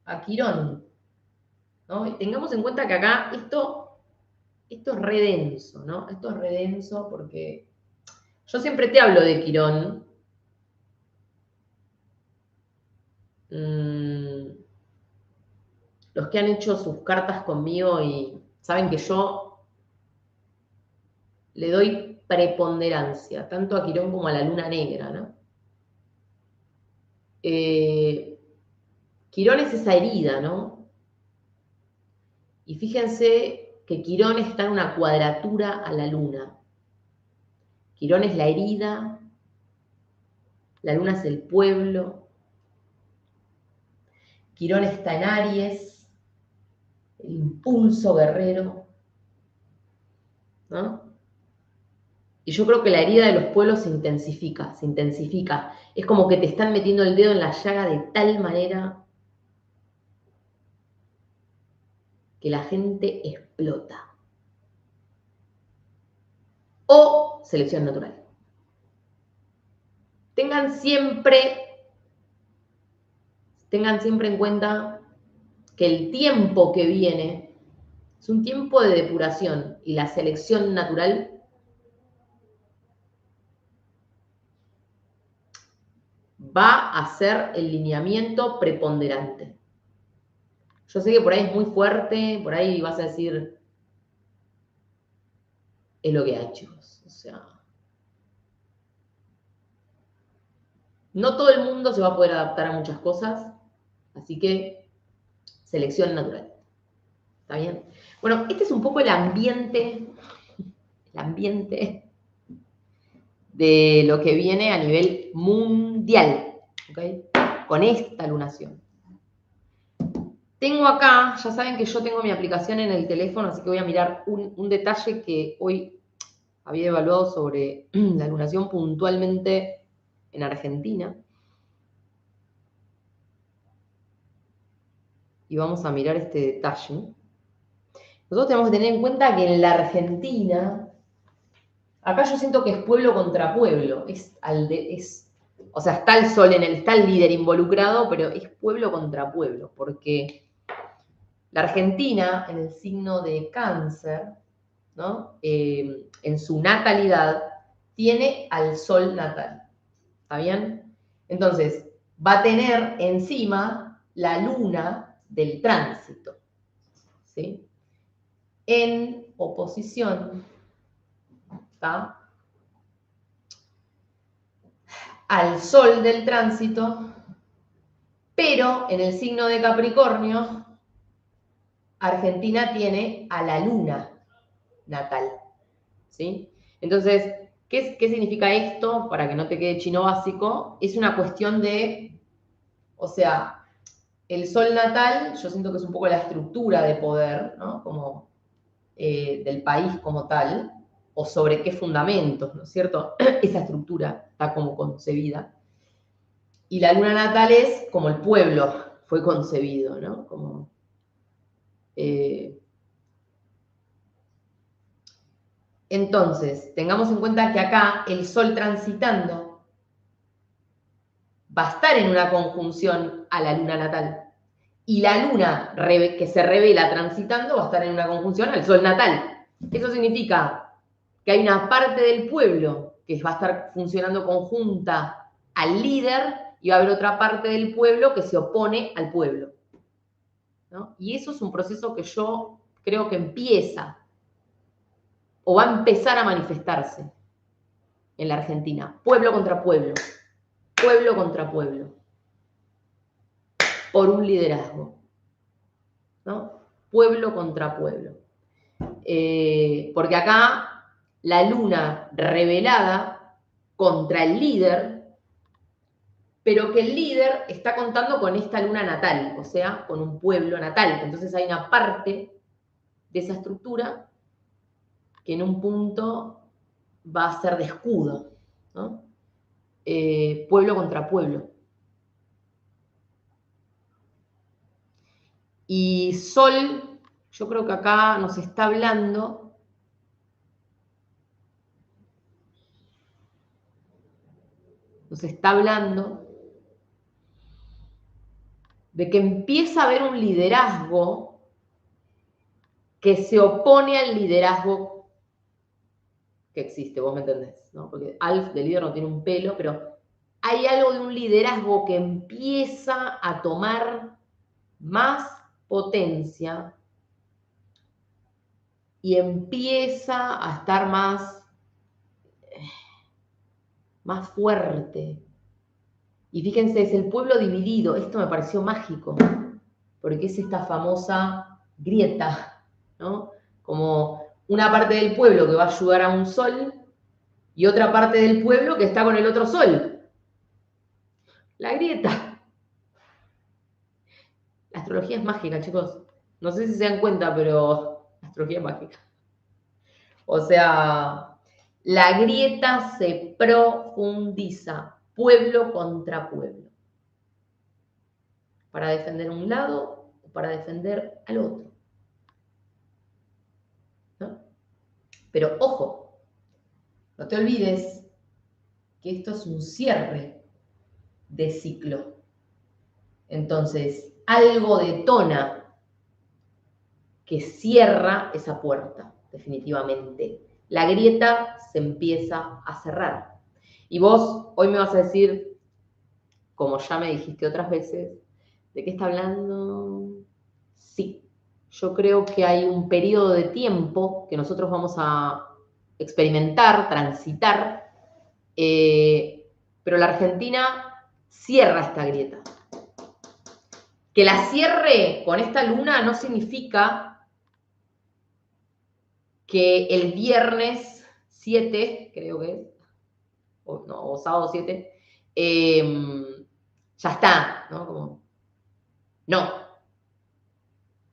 A: a Quirón, ¿no? Y tengamos en cuenta que acá esto es re denso, ¿no? Esto es re denso porque yo siempre te hablo de Quirón. Los que han hecho sus cartas conmigo y saben que yo le doy preponderancia, tanto a Quirón como a la luna negra, ¿no? Quirón es esa herida, ¿no? Y fíjense que Quirón está en una cuadratura a la luna. Quirón es la herida, la luna es el pueblo, Quirón está en Aries, el impulso guerrero, ¿no? Y yo creo que la herida de los pueblos se intensifica, se intensifica. Es como que te están metiendo el dedo en la llaga de tal manera que la gente explota. O selección natural. Tengan siempre en cuenta que el tiempo que viene es un tiempo de depuración y la selección natural va a ser el lineamiento preponderante. Yo sé que por ahí es muy fuerte, por ahí vas a decir, es lo que hay, chicos. O sea, no todo el mundo se va a poder adaptar a muchas cosas, así que selección natural. ¿Está bien? Bueno, este es un poco el ambiente de lo que viene a nivel mundial, ¿ok? Con esta lunación. Tengo acá, ya saben que yo tengo mi aplicación en el teléfono, así que voy a mirar un detalle que hoy había evaluado sobre la lunación puntualmente en Argentina. Y vamos a mirar este detalle. Nosotros tenemos que tener en cuenta que en la Argentina, acá yo siento que es pueblo contra pueblo. O sea, está el sol está el líder involucrado, pero es pueblo contra pueblo, porque la Argentina, en el signo de Cáncer, ¿no? En su natalidad, tiene al sol natal. ¿Está bien? Entonces, va a tener encima la luna del tránsito, ¿sí? En oposición, ¿está? Al sol del tránsito, pero en el signo de Capricornio, Argentina tiene a la luna natal, ¿sí? Entonces, ¿qué significa esto? Para que no te quede chino básico, es una cuestión de, o sea, el sol natal, yo siento que es un poco la estructura de poder, ¿no? Como del país como tal, o sobre qué fundamentos, ¿no es cierto? Esa estructura está como concebida. Y la luna natal es como el pueblo fue concebido, ¿no? Como, entonces, tengamos en cuenta que acá el sol transitando va a estar en una conjunción a la luna natal. Y la luna que se revela transitando va a estar en una conjunción al sol natal. Eso significa que hay una parte del pueblo que va a estar funcionando conjunta al líder y va a haber otra parte del pueblo que se opone al pueblo, ¿no? Y eso es un proceso que yo creo que empieza o va a empezar a manifestarse en la Argentina. Pueblo contra pueblo. Pueblo contra pueblo. Por un liderazgo, ¿no? Pueblo contra pueblo. Porque acá la luna revelada contra el líder, pero que el líder está contando con esta luna natal, o sea, con un pueblo natal. Entonces hay una parte de esa estructura que en un punto va a ser de escudo, ¿no? Pueblo contra pueblo. Y Sol, yo creo que acá nos está hablando de que empieza a haber un liderazgo que se opone al liderazgo que existe, vos me entendés, ¿no? Porque Alf de líder no tiene un pelo, pero hay algo de un liderazgo que empieza a tomar más potencia y empieza a estar más más fuerte. Y fíjense, es el pueblo dividido. Esto me pareció mágico, porque es esta famosa grieta, ¿no? Como una parte del pueblo que va a ayudar a un sol y otra parte del pueblo que está con el otro sol. La grieta. La astrología es mágica, chicos. No sé si se dan cuenta, pero la astrología es mágica. O sea, la grieta se profundiza, pueblo contra pueblo, para defender un lado o para defender al otro, ¿no? Pero ojo, no te olvides que esto es un cierre de ciclo. Entonces, algo detona que cierra esa puerta, definitivamente. La grieta se empieza a cerrar. Y vos hoy me vas a decir, como ya me dijiste otras veces, ¿de qué está hablando? Sí, yo creo que hay un periodo de tiempo que nosotros vamos a experimentar, transitar, pero la Argentina cierra esta grieta. Que la cierre con esta luna no significa que el viernes 7, creo que es, o sábado 7, ya está, ¿no? Como, no.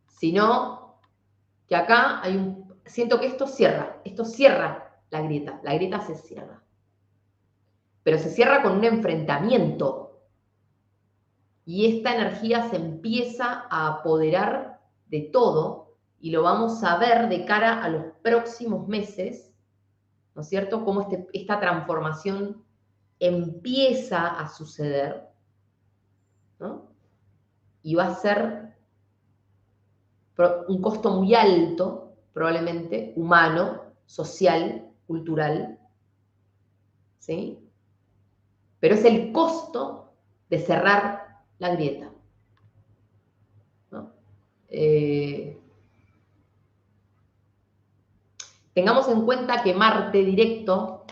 A: Sino que acá hay siento que esto cierra la grieta se cierra. Pero se cierra con un enfrentamiento. Y esta energía se empieza a apoderar de todo y lo vamos a ver de cara a los próximos meses, ¿no es cierto? Cómo esta transformación empieza a suceder, ¿no? Y va a ser un costo muy alto, probablemente, humano, social, cultural, ¿sí? Pero es el costo de cerrar la grieta, ¿no? Tengamos en cuenta que Marte directo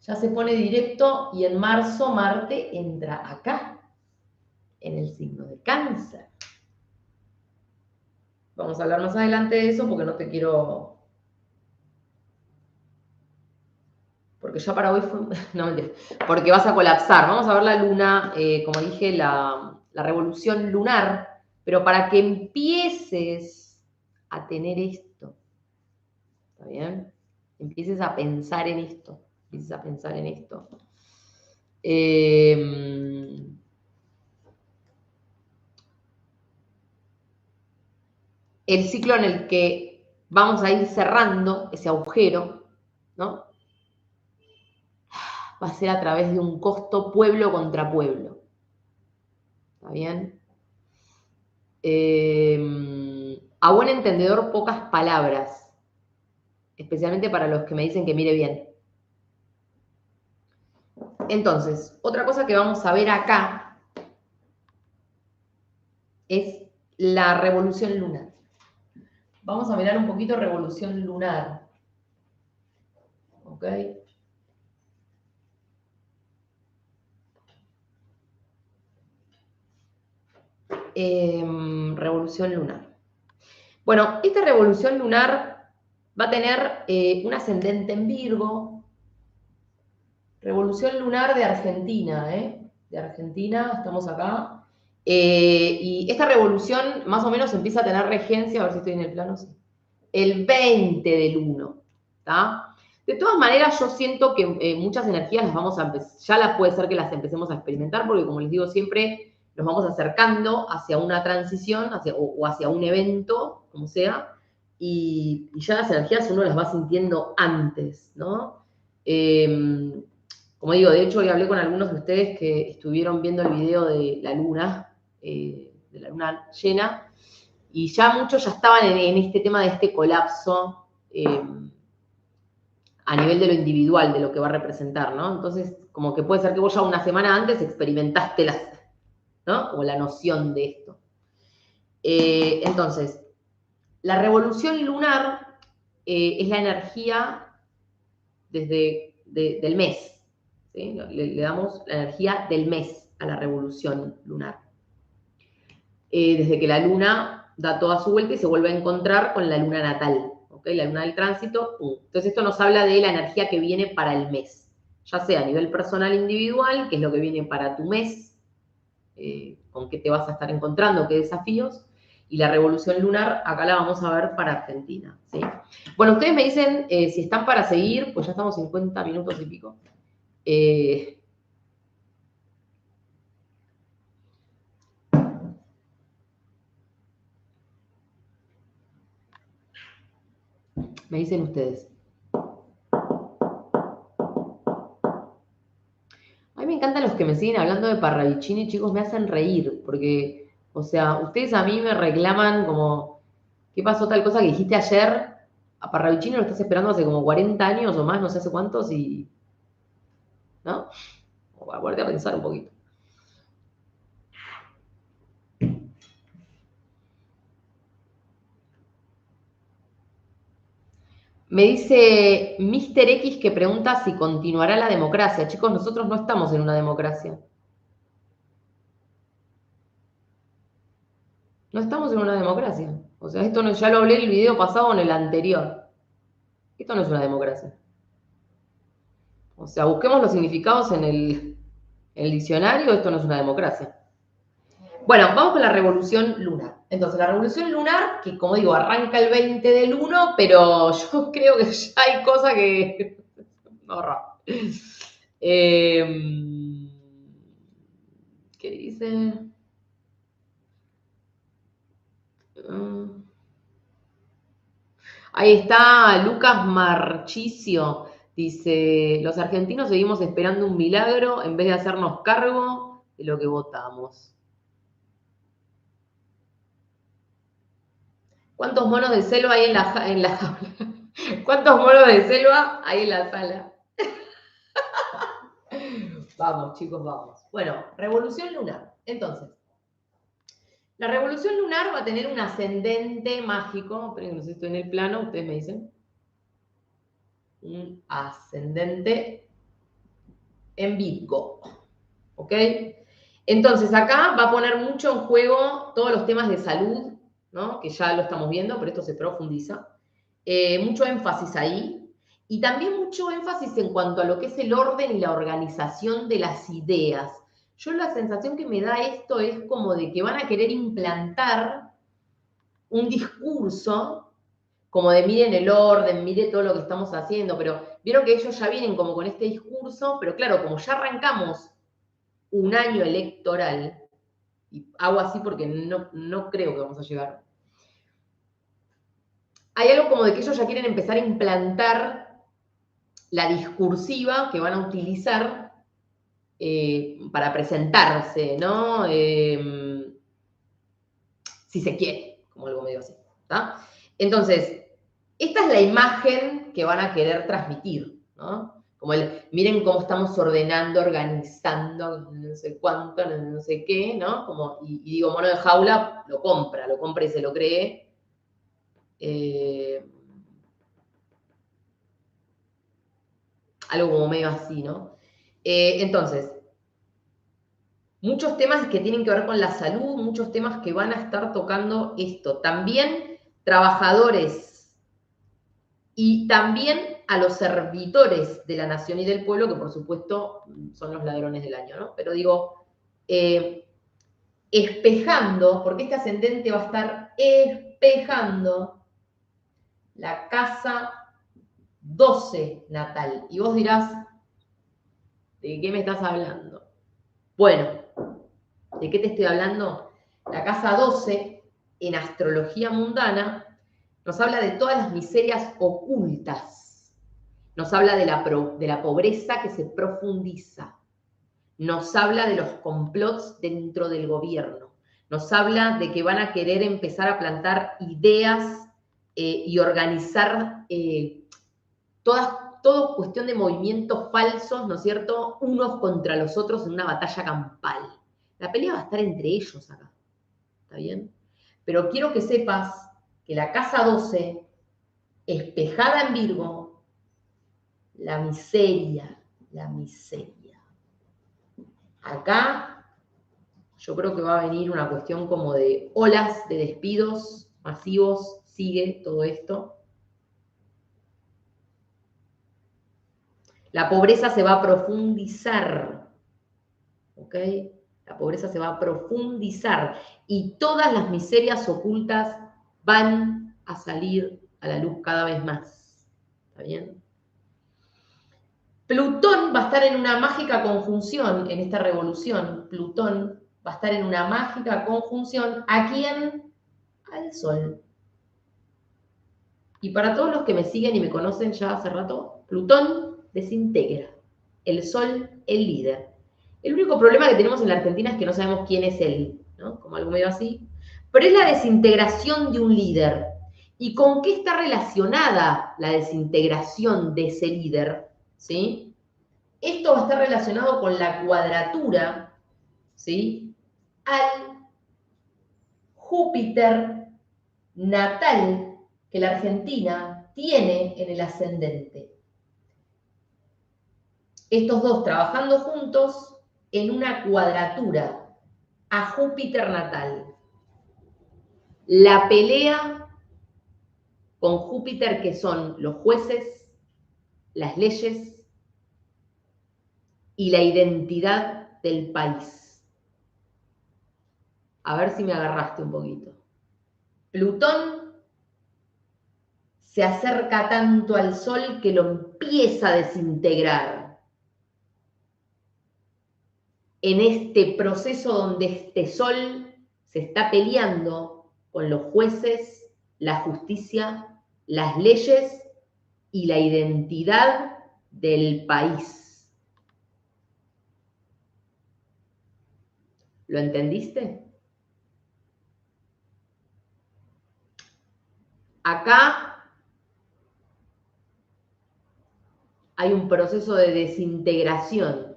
A: ya se pone directo y en marzo Marte entra acá, en el signo de Cáncer. Vamos a hablar más adelante de eso porque no te quiero... Porque ya para hoy fue... No, mentira. Porque vas a colapsar. Vamos a ver la luna, como dije, la revolución lunar, pero para que empieces a tener esto, ¿está bien? Empieces a pensar en esto. Empieces a pensar en esto. El ciclo en el que vamos a ir cerrando ese agujero, ¿no? Va a ser a través de un costo pueblo contra pueblo. ¿Está bien? A buen entendedor, pocas palabras, especialmente para los que me dicen que mire bien. Entonces, otra cosa que vamos a ver acá es la revolución lunar. Vamos a mirar un poquito revolución lunar. ¿Ok? Revolución lunar. Bueno, esta revolución lunar va a tener un ascendente en Virgo. Revolución lunar de Argentina, ¿eh? De Argentina, estamos acá. Y esta revolución más o menos empieza a tener regencia, a ver si estoy en el plano, sí, el 20 del 1, ¿está? De todas maneras, yo siento que muchas energías las vamos a empezar, ya puede ser que las empecemos a experimentar, porque como les digo siempre, nos vamos acercando hacia una transición, o hacia un evento, como sea, y ya las energías uno las va sintiendo antes, ¿no? Como digo, de hecho hoy hablé con algunos de ustedes que estuvieron viendo el video de la luna llena, y ya muchos ya estaban en este tema de este colapso a nivel de lo individual, de lo que va a representar, ¿no? Entonces, como que puede ser que vos ya una semana antes experimentaste ¿no? Como la noción de esto. Entonces, la revolución lunar es la energía del mes. ¿Sí? Le damos la energía del mes a la revolución lunar. Desde que la luna da toda su vuelta y se vuelve a encontrar con la luna natal. ¿Okay? La luna del tránsito, ¡pum! Entonces esto nos habla de la energía que viene para el mes, ya sea a nivel personal individual, que es lo que viene para tu mes, con qué te vas a estar encontrando, qué desafíos, y la revolución lunar, acá la vamos a ver para Argentina. ¿Sí? Bueno, ustedes me dicen si están para seguir, pues ya estamos 50 minutos y pico. Me dicen ustedes. A mí me encantan los que me siguen hablando de Parravicini, chicos, me hacen reír, porque, o sea, ustedes a mí me reclaman como, ¿qué pasó tal cosa que dijiste ayer? A Parravicini lo estás esperando hace como 40 años o más, no sé hace cuántos, y, ¿no? O a ponerte a pensar un poquito. Me dice Mr. X que pregunta si continuará la democracia. Chicos, nosotros no estamos en una democracia. No estamos en una democracia. O sea, esto no, ya lo hablé en el video pasado o en el anterior. Esto no es una democracia. O sea, busquemos los significados en el diccionario, esto no es una democracia. Bueno, vamos con la revolución lunar. Entonces, la revolución lunar, que como digo, arranca el 20 del 1, pero yo creo que ya hay cosas que... No, ¿qué dice? Ahí está Lucas Marchicio. Dice, los argentinos seguimos esperando un milagro en vez de hacernos cargo de lo que votamos. ¿Cuántos monos de selva hay en la jaula? ¿Cuántos monos de selva hay en la sala? Vamos, chicos, vamos. Bueno, revolución lunar. Entonces, la revolución lunar va a tener un ascendente mágico. Esperen, no sé si estoy en el plano, ustedes me dicen. Un ascendente en Virgo. ¿Ok? Entonces, acá va a poner mucho en juego todos los temas de salud, ¿no? Que ya lo estamos viendo, pero esto se profundiza. Mucho énfasis ahí. Y también mucho énfasis en cuanto a lo que es el orden y la organización de las ideas. Yo la sensación que me da esto es como de que van a querer implantar un discurso, como de miren el orden, mire todo lo que estamos haciendo, pero vieron que ellos ya vienen como con este discurso, pero claro, como ya arrancamos un año electoral, y hago así porque no creo que vamos a llegar, hay algo como de que ellos ya quieren empezar a implantar la discursiva que van a utilizar para presentarse, ¿no? Si se quiere, como algo medio así. ¿Tá? Entonces, esta es la imagen que van a querer transmitir, ¿no? Como miren cómo estamos ordenando, organizando, no sé cuánto, no sé qué, ¿no? Como, y digo, mono de jaula lo compra y se lo cree. Algo como medio así, ¿no? Entonces, muchos temas que tienen que ver con la salud, muchos temas que van a estar tocando esto. También trabajadores y también a los servitores de la nación y del pueblo, que por supuesto son los ladrones del año, ¿no? Pero digo, espejando, porque este ascendente va a estar espejando la casa 12 natal. Y vos dirás, ¿de qué me estás hablando? Bueno, ¿de qué te estoy hablando? La casa 12, en astrología mundana, nos habla de todas las miserias ocultas. Nos habla de la pobreza que se profundiza. Nos habla de los complots dentro del gobierno. Nos habla de que van a querer empezar a plantar ideas y organizar todo cuestión de movimientos falsos, ¿no es cierto? Unos contra los otros en una batalla campal. La pelea va a estar entre ellos acá. ¿Está bien? Pero quiero que sepas que la casa 12 espejada en Virgo, la miseria, la miseria. Acá yo creo que va a venir una cuestión como de olas de despidos masivos, sigue todo esto. La pobreza se va a profundizar, ¿ok? La pobreza se va a profundizar y todas las miserias ocultas van a salir a la luz cada vez más. ¿Está bien? Plutón va a estar en una mágica conjunción en esta revolución. Plutón va a estar en una mágica conjunción. ¿A quién? Al Sol. Y para todos los que me siguen y me conocen ya hace rato, Plutón desintegra. El Sol, el líder. El único problema que tenemos en la Argentina es que no sabemos quién es él, ¿no? Como algo medio así. Pero es la desintegración de un líder. ¿Y con qué está relacionada la desintegración de ese líder? ¿Sí? Esto va a estar relacionado con la cuadratura, ¿sí? Al Júpiter natal que la Argentina tiene en el ascendente. Estos dos trabajando juntos en una cuadratura a Júpiter natal. La pelea con Júpiter, que son los jueces, las leyes y la identidad del país. A ver si me agarraste un poquito. Plutón se acerca tanto al Sol que lo empieza a desintegrar. En este proceso donde este Sol se está peleando con los jueces, la justicia, las leyes y la identidad del país. ¿Lo entendiste? Acá hay un proceso de desintegración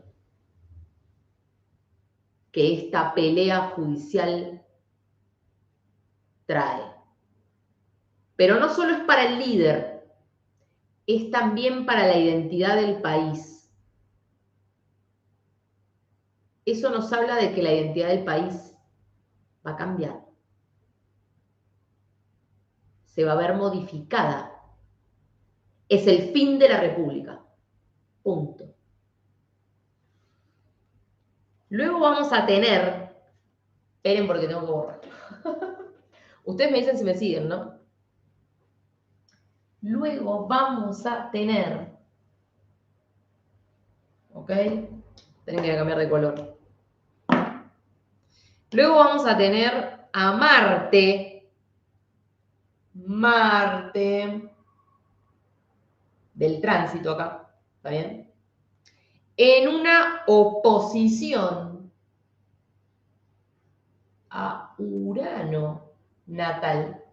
A: que esta pelea judicial trae. Pero no solo es para el líder, es también para la identidad del país. Eso nos habla de que la identidad del país va a cambiar. Se va a ver modificada. Es el fin de la República. Punto. Luego vamos a tener... Esperen porque tengo que borrar. Ustedes me dicen si me siguen, ¿no? Luego vamos a tener... ¿Ok? Tienen que cambiar de color. Luego vamos a tener a Marte. Marte. Del tránsito acá. ¿Está bien? En una oposición a Urano natal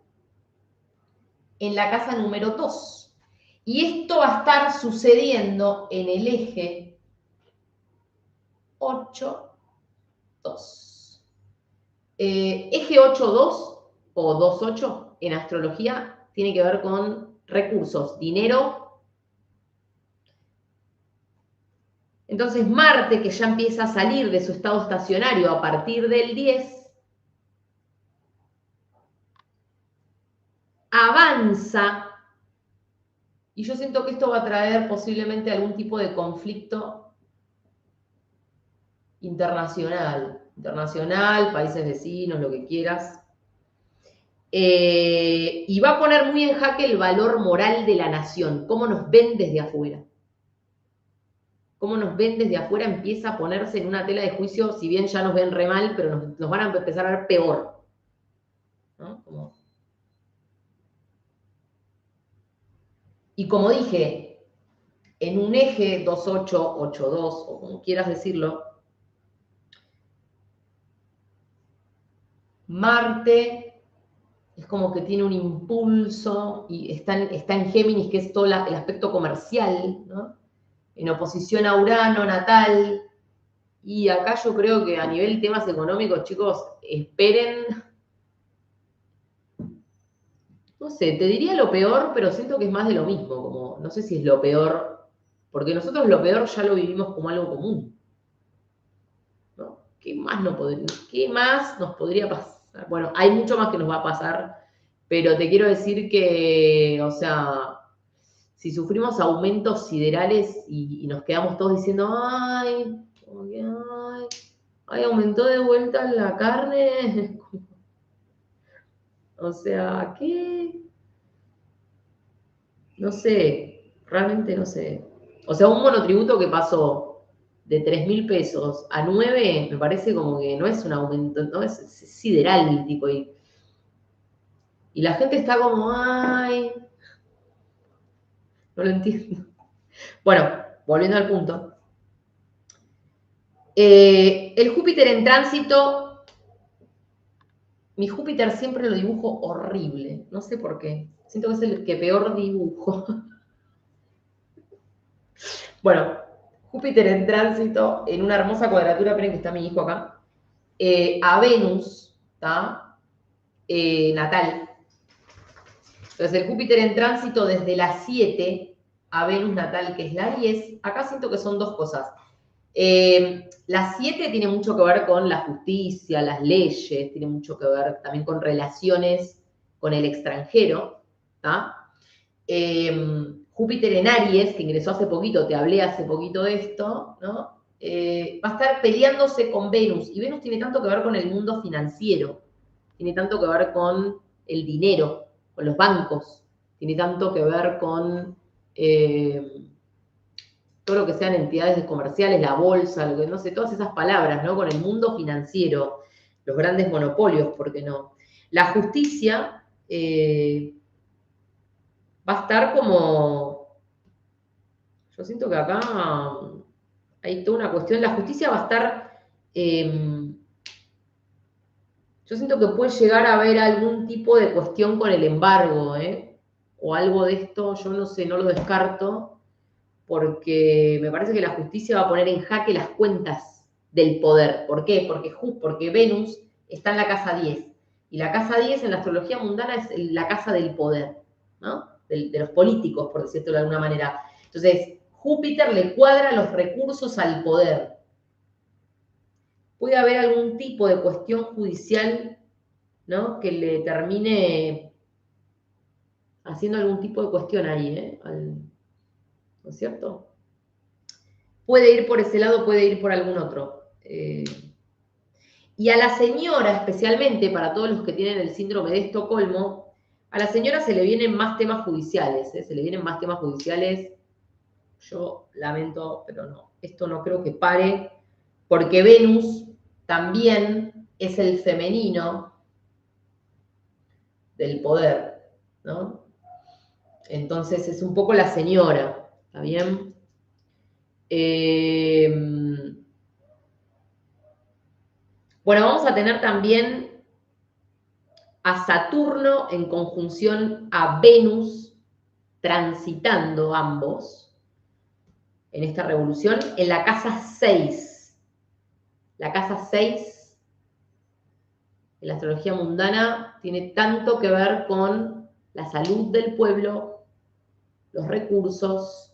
A: en la casa número 2. Y esto va a estar sucediendo en el eje 8-2. Eje 8-2 o 2-8 en astrología tiene que ver con recursos, dinero. Entonces Marte, que ya empieza a salir de su estado estacionario a partir del 10, avanza, y yo siento que esto va a traer posiblemente algún tipo de conflicto internacional, países vecinos, lo que quieras, y va a poner muy en jaque el valor moral de la nación, cómo nos ven desde afuera. Cómo nos ven desde afuera empieza a ponerse en una tela de juicio, si bien ya nos ven re mal, pero nos van a empezar a ver peor, ¿no? Y como dije, en un eje 2-8, 8-2, o como quieras decirlo, Marte es como que tiene un impulso y está en Géminis, que es todo el aspecto comercial, ¿no? En oposición a Urano natal. Y acá yo creo que a nivel temas económicos, chicos, esperen no sé, te diría lo peor, pero siento que es más de lo mismo, como, no sé si es lo peor, porque nosotros lo peor ya lo vivimos como algo común, ¿no? ¿Qué más nos podría pasar? Bueno, hay mucho más que nos va a pasar, pero te quiero decir que, o sea, si sufrimos aumentos siderales y nos quedamos todos diciendo, ay, como que, ay, aumentó de vuelta la carne, o sea, ¿qué? No sé, realmente no sé. O sea, un monotributo que pasó de 3.000 pesos a 9, me parece como que no es un aumento, no es sideral, tipo, y la gente está como, ay, no lo entiendo. Bueno, volviendo al punto. El Júpiter en tránsito, mi Júpiter siempre lo dibujo horrible, no sé por qué. Siento que es el que peor dibujo. Bueno, Júpiter en tránsito, en una hermosa cuadratura, esperen que está mi hijo acá, a Venus, ¿está? Natal. Entonces el Júpiter en tránsito desde las 7 a Venus natal, que es la 10, acá siento que son dos cosas. La 7 tiene mucho que ver con la justicia, las leyes, tiene mucho que ver también con relaciones con el extranjero, ¿tá? Júpiter en Aries, que ingresó hace poquito, te hablé hace poquito de esto, ¿no? Va a estar peleándose con Venus, y Venus tiene tanto que ver con el mundo financiero, tiene tanto que ver con el dinero, con los bancos, tiene tanto que ver con todo lo que sean entidades comerciales, la bolsa, lo que, no sé, todas esas palabras, ¿no? Con el mundo financiero, los grandes monopolios, ¿por qué no? La justicia va a estar como, yo siento que acá hay toda una cuestión, la justicia va a estar, yo siento que puede llegar a haber algún tipo de cuestión con el embargo, o algo de esto, yo no sé, no lo descarto, porque me parece que la justicia va a poner en jaque las cuentas del poder. ¿Por qué? Porque Venus está en la casa 10. Y la casa 10 en la astrología mundana es la casa del poder, ¿no? De los políticos, por decirlo de alguna manera. Entonces, Júpiter le cuadra los recursos al poder. Puede haber algún tipo de cuestión judicial, ¿no? Que le termine haciendo algún tipo de cuestión ahí, ¿no es cierto? Puede ir por ese lado, puede ir por algún otro. Y a la señora, especialmente para todos los que tienen el síndrome de Estocolmo, a la señora se le vienen más temas judiciales, se le vienen más temas judiciales. Yo lamento, pero no, esto no creo que pare, porque Venus también es el femenino del poder, ¿no? Entonces es un poco la señora, ¿está bien? Bueno, vamos a tener también a Saturno en conjunción a Venus, transitando ambos en esta revolución, en la casa 6. La casa 6, en la astrología mundana, tiene tanto que ver con la salud del pueblo, los recursos,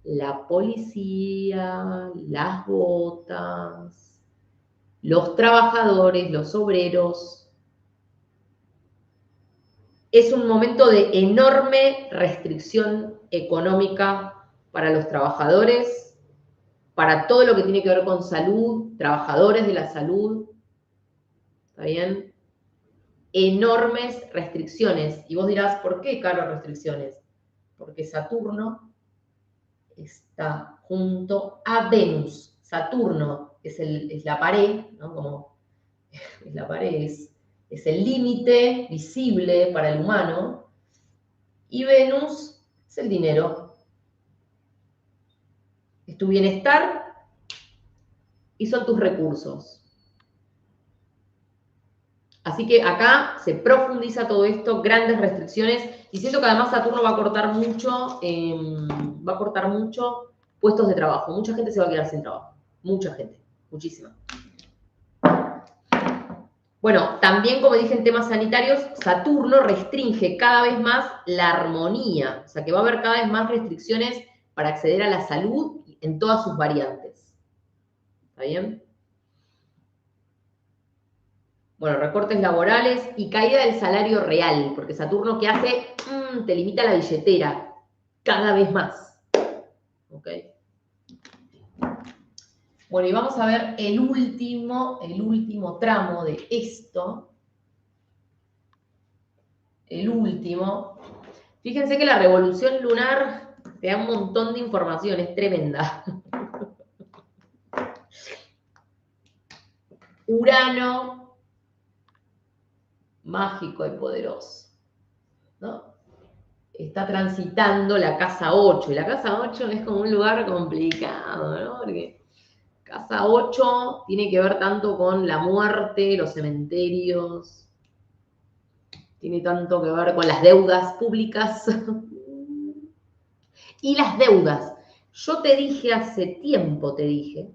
A: la policía, las botas, los trabajadores, los obreros. Es un momento de enorme restricción económica para los trabajadores, para todo lo que tiene que ver con salud, trabajadores de la salud, ¿está bien? Enormes restricciones. Y vos dirás, ¿por qué, Caro, restricciones? Porque Saturno está junto a Venus. Saturno es la pared, ¿no? Como es la pared, es el límite visible para el humano, y Venus es el dinero, es tu bienestar y son tus recursos. Así que acá se profundiza todo esto, grandes restricciones, y siento que además Saturno va a cortar mucho puestos de trabajo. Mucha gente se va a quedar sin trabajo, mucha gente, muchísima. Bueno, también como dije en temas sanitarios, Saturno restringe cada vez más la armonía, o sea que va a haber cada vez más restricciones para acceder a la salud en todas sus variantes. ¿Está bien? Bueno, recortes laborales y caída del salario real, porque Saturno, ¿qué hace? Te limita la billetera cada vez más. ¿Ok? Bueno, y vamos a ver el último tramo de esto. El último. Fíjense que la revolución lunar te da un montón de información, es tremenda. Urano, mágico y poderoso, ¿no? Está transitando la casa 8, y la casa 8 es como un lugar complicado, ¿no? Porque casa 8 tiene que ver tanto con la muerte, los cementerios, tiene tanto que ver con las deudas públicas. Y las deudas. Yo te dije hace tiempo, te dije,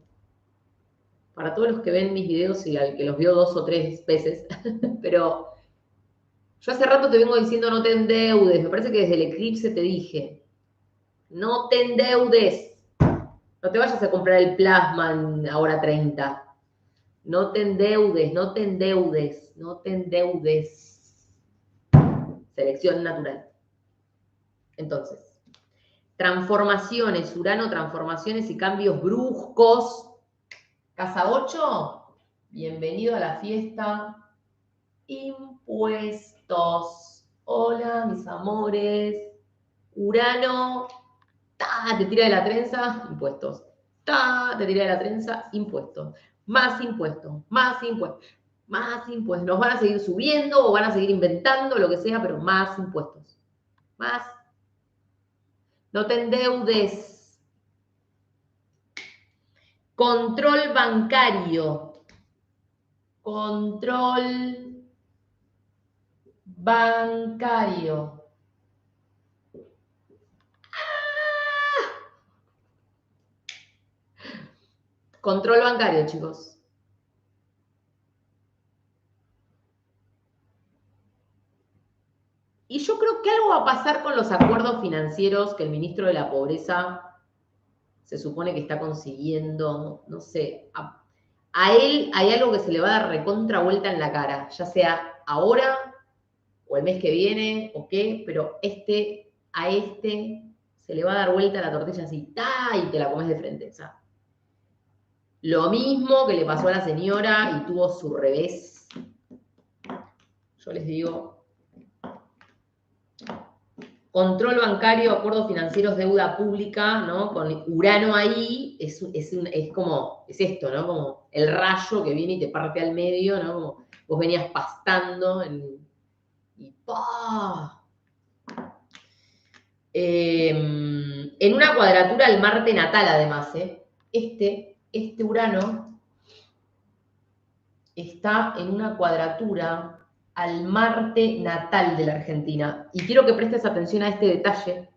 A: para todos los que ven mis videos y al que los vio 2 o 3 veces, pero yo hace rato te vengo diciendo no te endeudes, me parece que desde el eclipse te dije, no te endeudes, no te vayas a comprar el plasma en ahora 30, no te endeudes, no te endeudes, no te endeudes. Selección natural. Entonces, transformaciones, Urano, transformaciones y cambios bruscos. Casa 8, bienvenido a la fiesta. Impuestos. Hola, mis amores. Urano, ta, te tira de la trenza, impuestos. Ta, te tira de la trenza, impuestos. Más impuestos, más impuestos, más impuestos. Nos van a seguir subiendo o van a seguir inventando, lo que sea, pero más impuestos. Más. No te endeudes. Control bancario. Control bancario. Control bancario, chicos. Y yo creo que algo va a pasar con los acuerdos financieros que el ministro de la Pobreza se supone que está consiguiendo, no sé, a él hay algo que se le va a dar recontra vuelta en la cara, ya sea ahora o el mes que viene o qué, pero a este se le va a dar vuelta la tortilla así, ¡ta! Y te la comes de frente. O sea, lo mismo que le pasó a la señora y tuvo su revés. Yo les digo, control bancario, acuerdos financieros, deuda pública, ¿no? Con Urano ahí, es esto, ¿no? Como el rayo que viene y te parte al medio, ¿no? Como vos venías pastando y ¡pah! En una cuadratura al Marte natal, además, ¿eh? Este Urano está en una cuadratura al Marte natal de la Argentina. Y quiero que prestes atención a este detalle,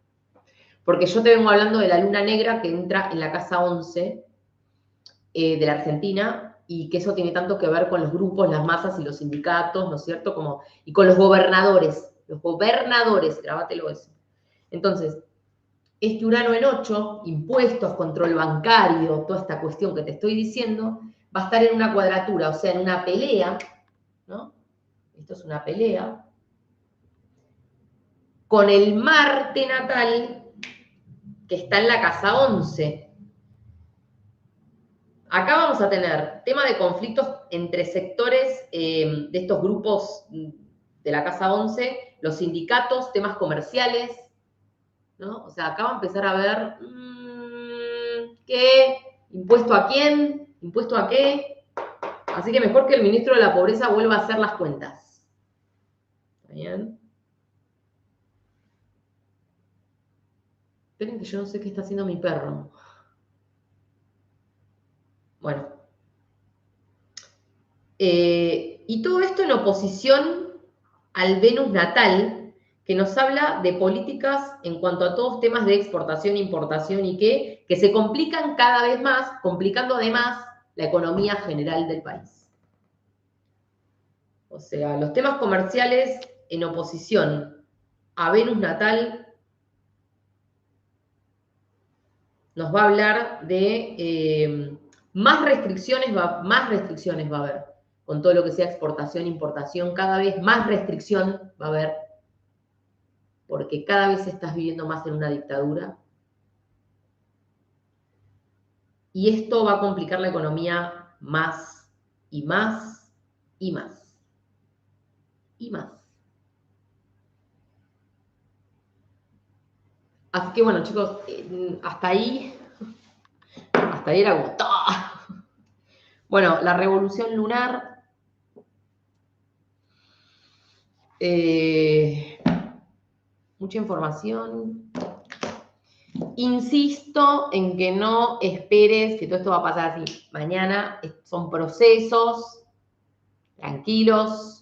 A: porque yo te vengo hablando de la luna negra que entra en la casa 11 de la Argentina, y que eso tiene tanto que ver con los grupos, las masas y los sindicatos, ¿no es cierto? Y con los gobernadores, grábatelo eso. Entonces, este Urano en 8, impuestos, control bancario, toda esta cuestión que te estoy diciendo, va a estar en una cuadratura, o sea, en una pelea, ¿no? Esto es una pelea, con el Marte natal, que está en la casa 11. Acá vamos a tener tema de conflictos entre sectores de estos grupos de la casa 11, los sindicatos, temas comerciales, ¿no? O sea, acá va a empezar a ver ¿qué? ¿Impuesto a quién? ¿Impuesto a qué? Así que mejor que el ministro de la Pobreza vuelva a hacer las cuentas. ¿Está bien? Esperen que yo no sé qué está haciendo mi perro. Bueno. Y todo esto en oposición al Venus natal, que nos habla de políticas en cuanto a todos temas de exportación, importación y que se complican cada vez más, complicando además la economía general del país. O sea, los temas comerciales en oposición a Venus natal nos va a hablar de más restricciones va a haber con todo lo que sea exportación, importación, cada vez más restricción va a haber, porque cada vez estás viviendo más en una dictadura. Y esto va a complicar la economía más y más y más y más. Así que bueno, chicos, hasta ahí era como... ¡Ah! Bueno, la revolución lunar. Mucha información. Insisto en que no esperes que todo esto va a pasar así mañana. Son procesos, tranquilos.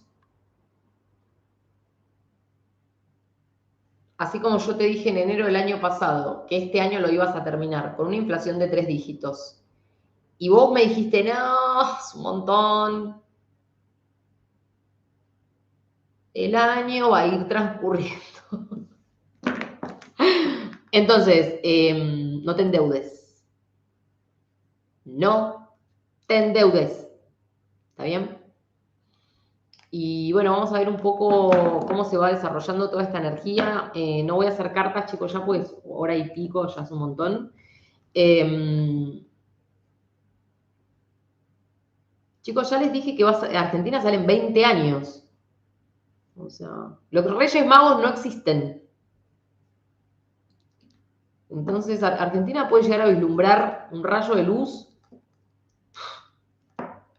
A: Así como yo te dije en enero del año pasado que este año lo ibas a terminar con una inflación de 3 dígitos. Y vos me dijiste, no, es un montón. El año va a ir transcurriendo. Entonces, no te endeudes. No te endeudes. ¿Está bien? Y bueno, vamos a ver un poco cómo se va desarrollando toda esta energía. No voy a hacer cartas, chicos, ya pues hora y pico, ya es un montón. Chicos, ya les dije que Argentina sale en 20 años. O sea, los Reyes Magos no existen. Entonces, Argentina puede llegar a vislumbrar un rayo de luz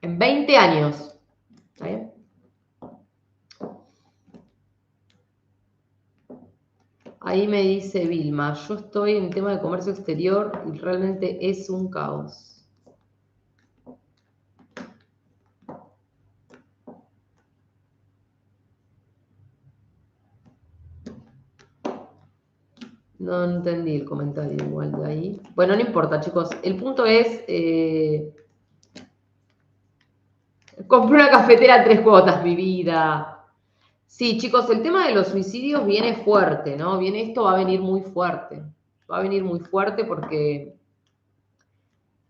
A: en 20 años. ¿Está bien? Ahí me dice Vilma, yo estoy en tema de comercio exterior y realmente es un caos. No entendí el comentario igual de ahí. Bueno, no importa, chicos. El punto es... compré una cafetera en 3 cuotas, mi vida. Sí, chicos, el tema de los suicidios viene fuerte, ¿no? Esto va a venir muy fuerte. Va a venir muy fuerte porque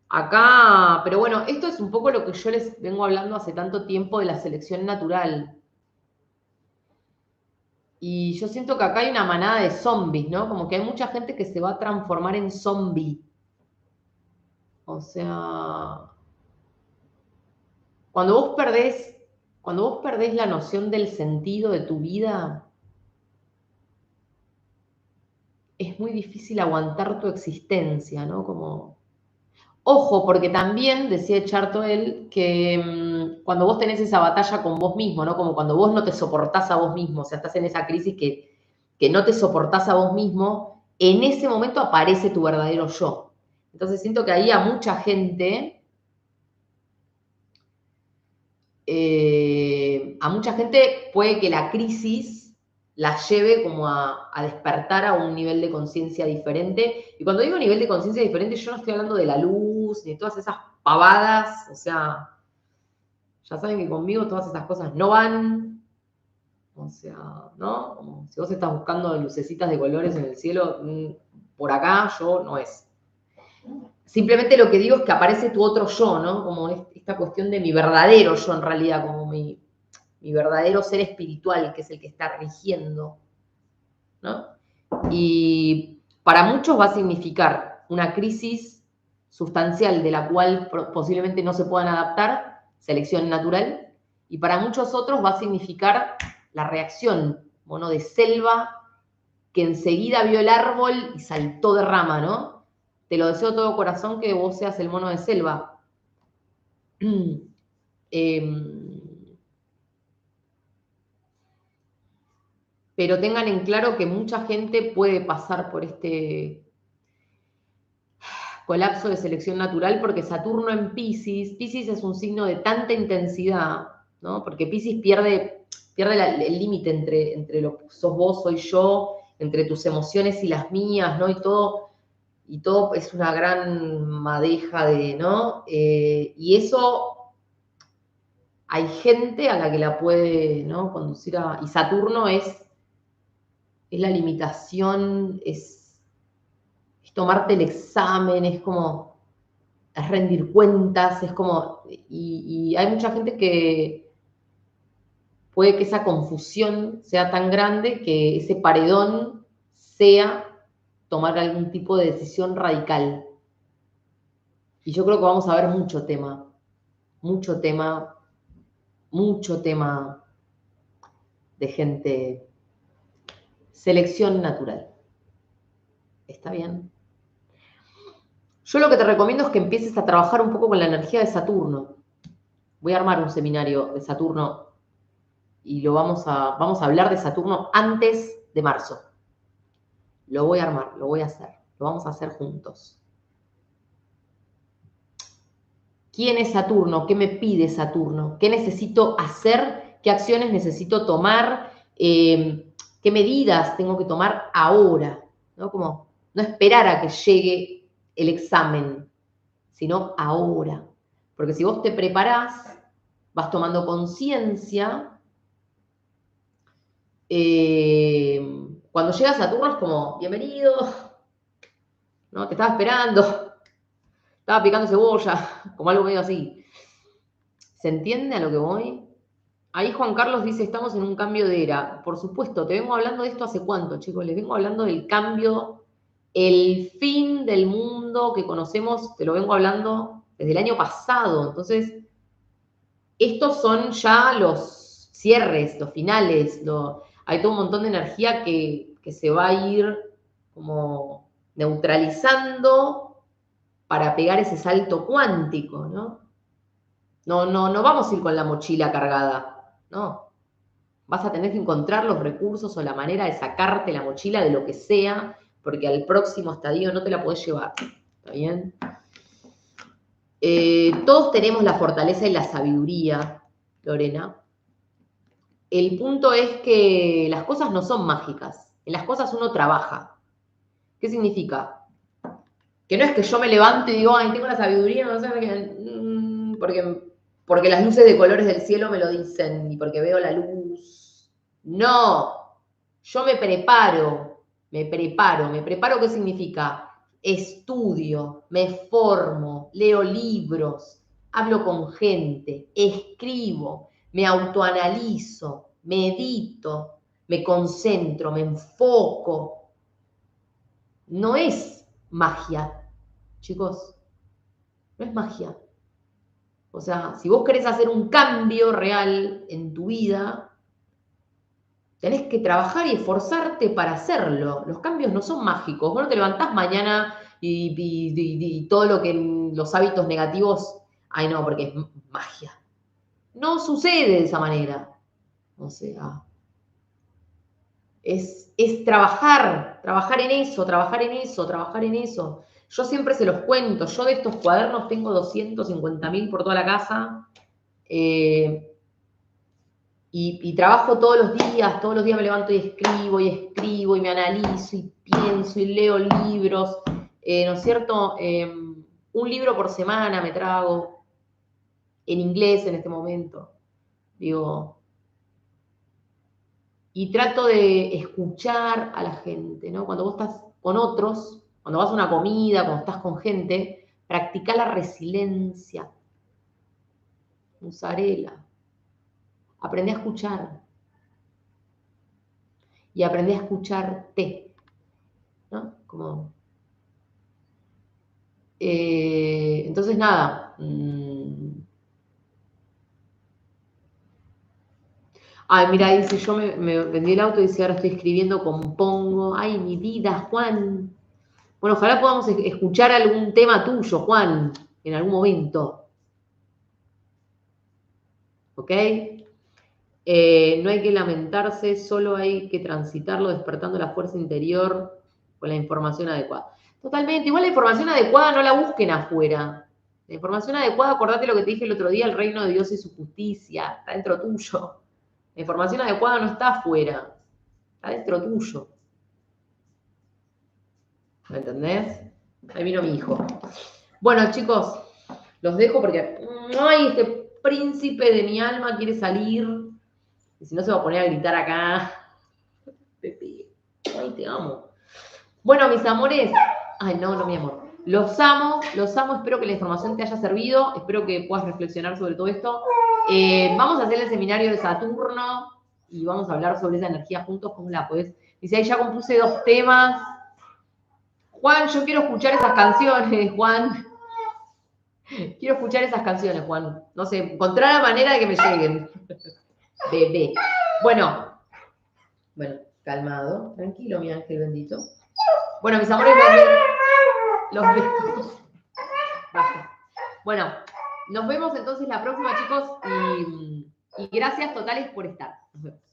A: acá... Pero bueno, esto es un poco lo que yo les vengo hablando hace tanto tiempo de la selección natural. Y yo siento que acá hay una manada de zombies, ¿no? Como que hay mucha gente que se va a transformar en zombie. O sea, cuando vos perdés la noción del sentido de tu vida, es muy difícil aguantar tu existencia, ¿no? Como, ojo, porque también decía Chartoel que cuando vos tenés esa batalla con vos mismo, ¿no? Como cuando vos no te soportás a vos mismo, o sea, estás en esa crisis que no te soportás a vos mismo, en ese momento aparece tu verdadero yo. Entonces siento que ahí a mucha gente puede que la crisis la lleve como a despertar a un nivel de conciencia diferente. Y cuando digo nivel de conciencia diferente, yo no estoy hablando de la luz, ni de todas esas pavadas, o sea, ya saben que conmigo todas esas cosas no van, o sea, ¿no? Como si vos estás buscando lucecitas de colores en el cielo, por acá yo no es. Simplemente lo que digo es que aparece tu otro yo, ¿no? Como esta cuestión de mi verdadero yo en realidad, como mi verdadero ser espiritual, que es el que está rigiendo, ¿no? Y para muchos va a significar una crisis sustancial de la cual posiblemente no se puedan adaptar, selección natural, y para muchos otros va a significar la reacción, mono de selva, que enseguida vio el árbol y saltó de rama, ¿no? Te lo deseo de todo corazón que vos seas el mono de selva. Pero tengan en claro que mucha gente puede pasar por este colapso de selección natural porque Saturno en Piscis es un signo de tanta intensidad, ¿no? Porque Piscis pierde el límite entre lo que sos vos, soy yo, entre tus emociones y las mías, ¿no? Y todo es una gran madeja de, ¿no? Y eso hay gente a la que la puede, ¿no?, conducir a... Y Saturno es la limitación, es tomarte el examen, es como... es rendir cuentas, es como... Y hay mucha gente que puede que esa confusión sea tan grande que ese paredón sea tomar algún tipo de decisión radical. Y yo creo que vamos a ver mucho tema, mucho tema, mucho tema de gente. Selección natural. ¿Está bien? Yo lo que te recomiendo es que empieces a trabajar un poco con la energía de Saturno. Voy a armar un seminario de Saturno y vamos a hablar de Saturno antes de marzo. Lo voy a armar, lo voy a hacer, lo vamos a hacer juntos. ¿Quién es Saturno? ¿Qué me pide Saturno? ¿Qué necesito hacer? ¿Qué acciones necesito tomar? ¿Qué medidas tengo que tomar ahora? ¿No? Como no esperar a que llegue el examen, sino ahora. Porque si vos te preparás, vas tomando conciencia, cuando llega Saturno es como, bienvenido, ¿no? Te estaba esperando, estaba picando cebolla, como algo medio así. ¿Se entiende a lo que voy? Ahí Juan Carlos dice, estamos en un cambio de era. Por supuesto, te vengo hablando de esto hace cuánto, chicos. Les vengo hablando del cambio, el fin del mundo que conocemos, te lo vengo hablando desde el año pasado. Entonces, estos son ya los cierres, los finales. Hay todo un montón de energía que se va a ir como neutralizando para pegar ese salto cuántico, ¿no? No vamos a ir con la mochila cargada, no. Vas a tener que encontrar los recursos o la manera de sacarte la mochila de lo que sea, porque al próximo estadio no te la podés llevar. ¿Está bien? Todos tenemos la fortaleza y la sabiduría, Lorena. El punto es que las cosas no son mágicas. En las cosas uno trabaja. ¿Qué significa? Que no es que yo me levanto y digo, ay, tengo la sabiduría, no sé, porque las luces de colores del cielo me lo dicen y porque veo la luz. No, yo me preparo. ¿Qué significa? Estudio, me formo, leo libros, hablo con gente, escribo, me autoanalizo, medito, me concentro, me enfoco. No es magia, chicos, no es magia. O sea, si vos querés hacer un cambio real en tu vida, tenés que trabajar y esforzarte para hacerlo. Los cambios no son mágicos. Vos no te levantás mañana y todo lo que los hábitos negativos, ay no, porque es magia. No sucede de esa manera. O sea, es trabajar en eso, trabajar en eso, trabajar en eso. Yo siempre se los cuento, yo de estos cuadernos tengo 250.000 por toda la casa, y trabajo todos los días me levanto y escribo y me analizo y pienso y leo libros, ¿no es cierto? Un libro por semana me trago, en inglés en este momento, digo, y trato de escuchar a la gente, ¿no? Cuando vos estás con otros, cuando vas a una comida, cuando estás con gente, practica la resiliencia, musarela, aprende a escuchar y aprende a escucharte, ¿no? Como, entonces nada, ay, mira, dice, yo me vendí el auto y dice, ahora estoy escribiendo, compongo. Ay, mi vida, Juan. Bueno, ojalá podamos escuchar algún tema tuyo, Juan, en algún momento. ¿Ok? No hay que lamentarse, solo hay que transitarlo despertando la fuerza interior con la información adecuada. Totalmente, igual la información adecuada no la busquen afuera. La información adecuada, acordate lo que te dije el otro día, el reino de Dios y su justicia, está dentro tuyo. La información adecuada no está afuera, está dentro tuyo. ¿Me entendés? Ahí vino mi hijo. Bueno, chicos, los dejo porque... ¡Ay, este príncipe de mi alma quiere salir. Y si no se va a poner a gritar acá. Pepe, ay, te amo. Bueno, mis amores. Ay, no, mi amor. Los amo, espero que la información te haya servido, espero que puedas reflexionar sobre todo esto. Vamos a hacer el seminario de Saturno y vamos a hablar sobre esa energía juntos, cómo la podés. Dice, ahí ya compuse 2 temas. Juan, yo quiero escuchar esas canciones, Juan. Quiero escuchar esas canciones, Juan. No sé, encontrar la manera de que me lleguen. Bebé. Bueno, calmado, tranquilo, mi ángel bendito. Bueno, mis amores, los vemos. Basta. Bueno, nos vemos entonces la próxima, chicos, y gracias totales por estar. Nos vemos.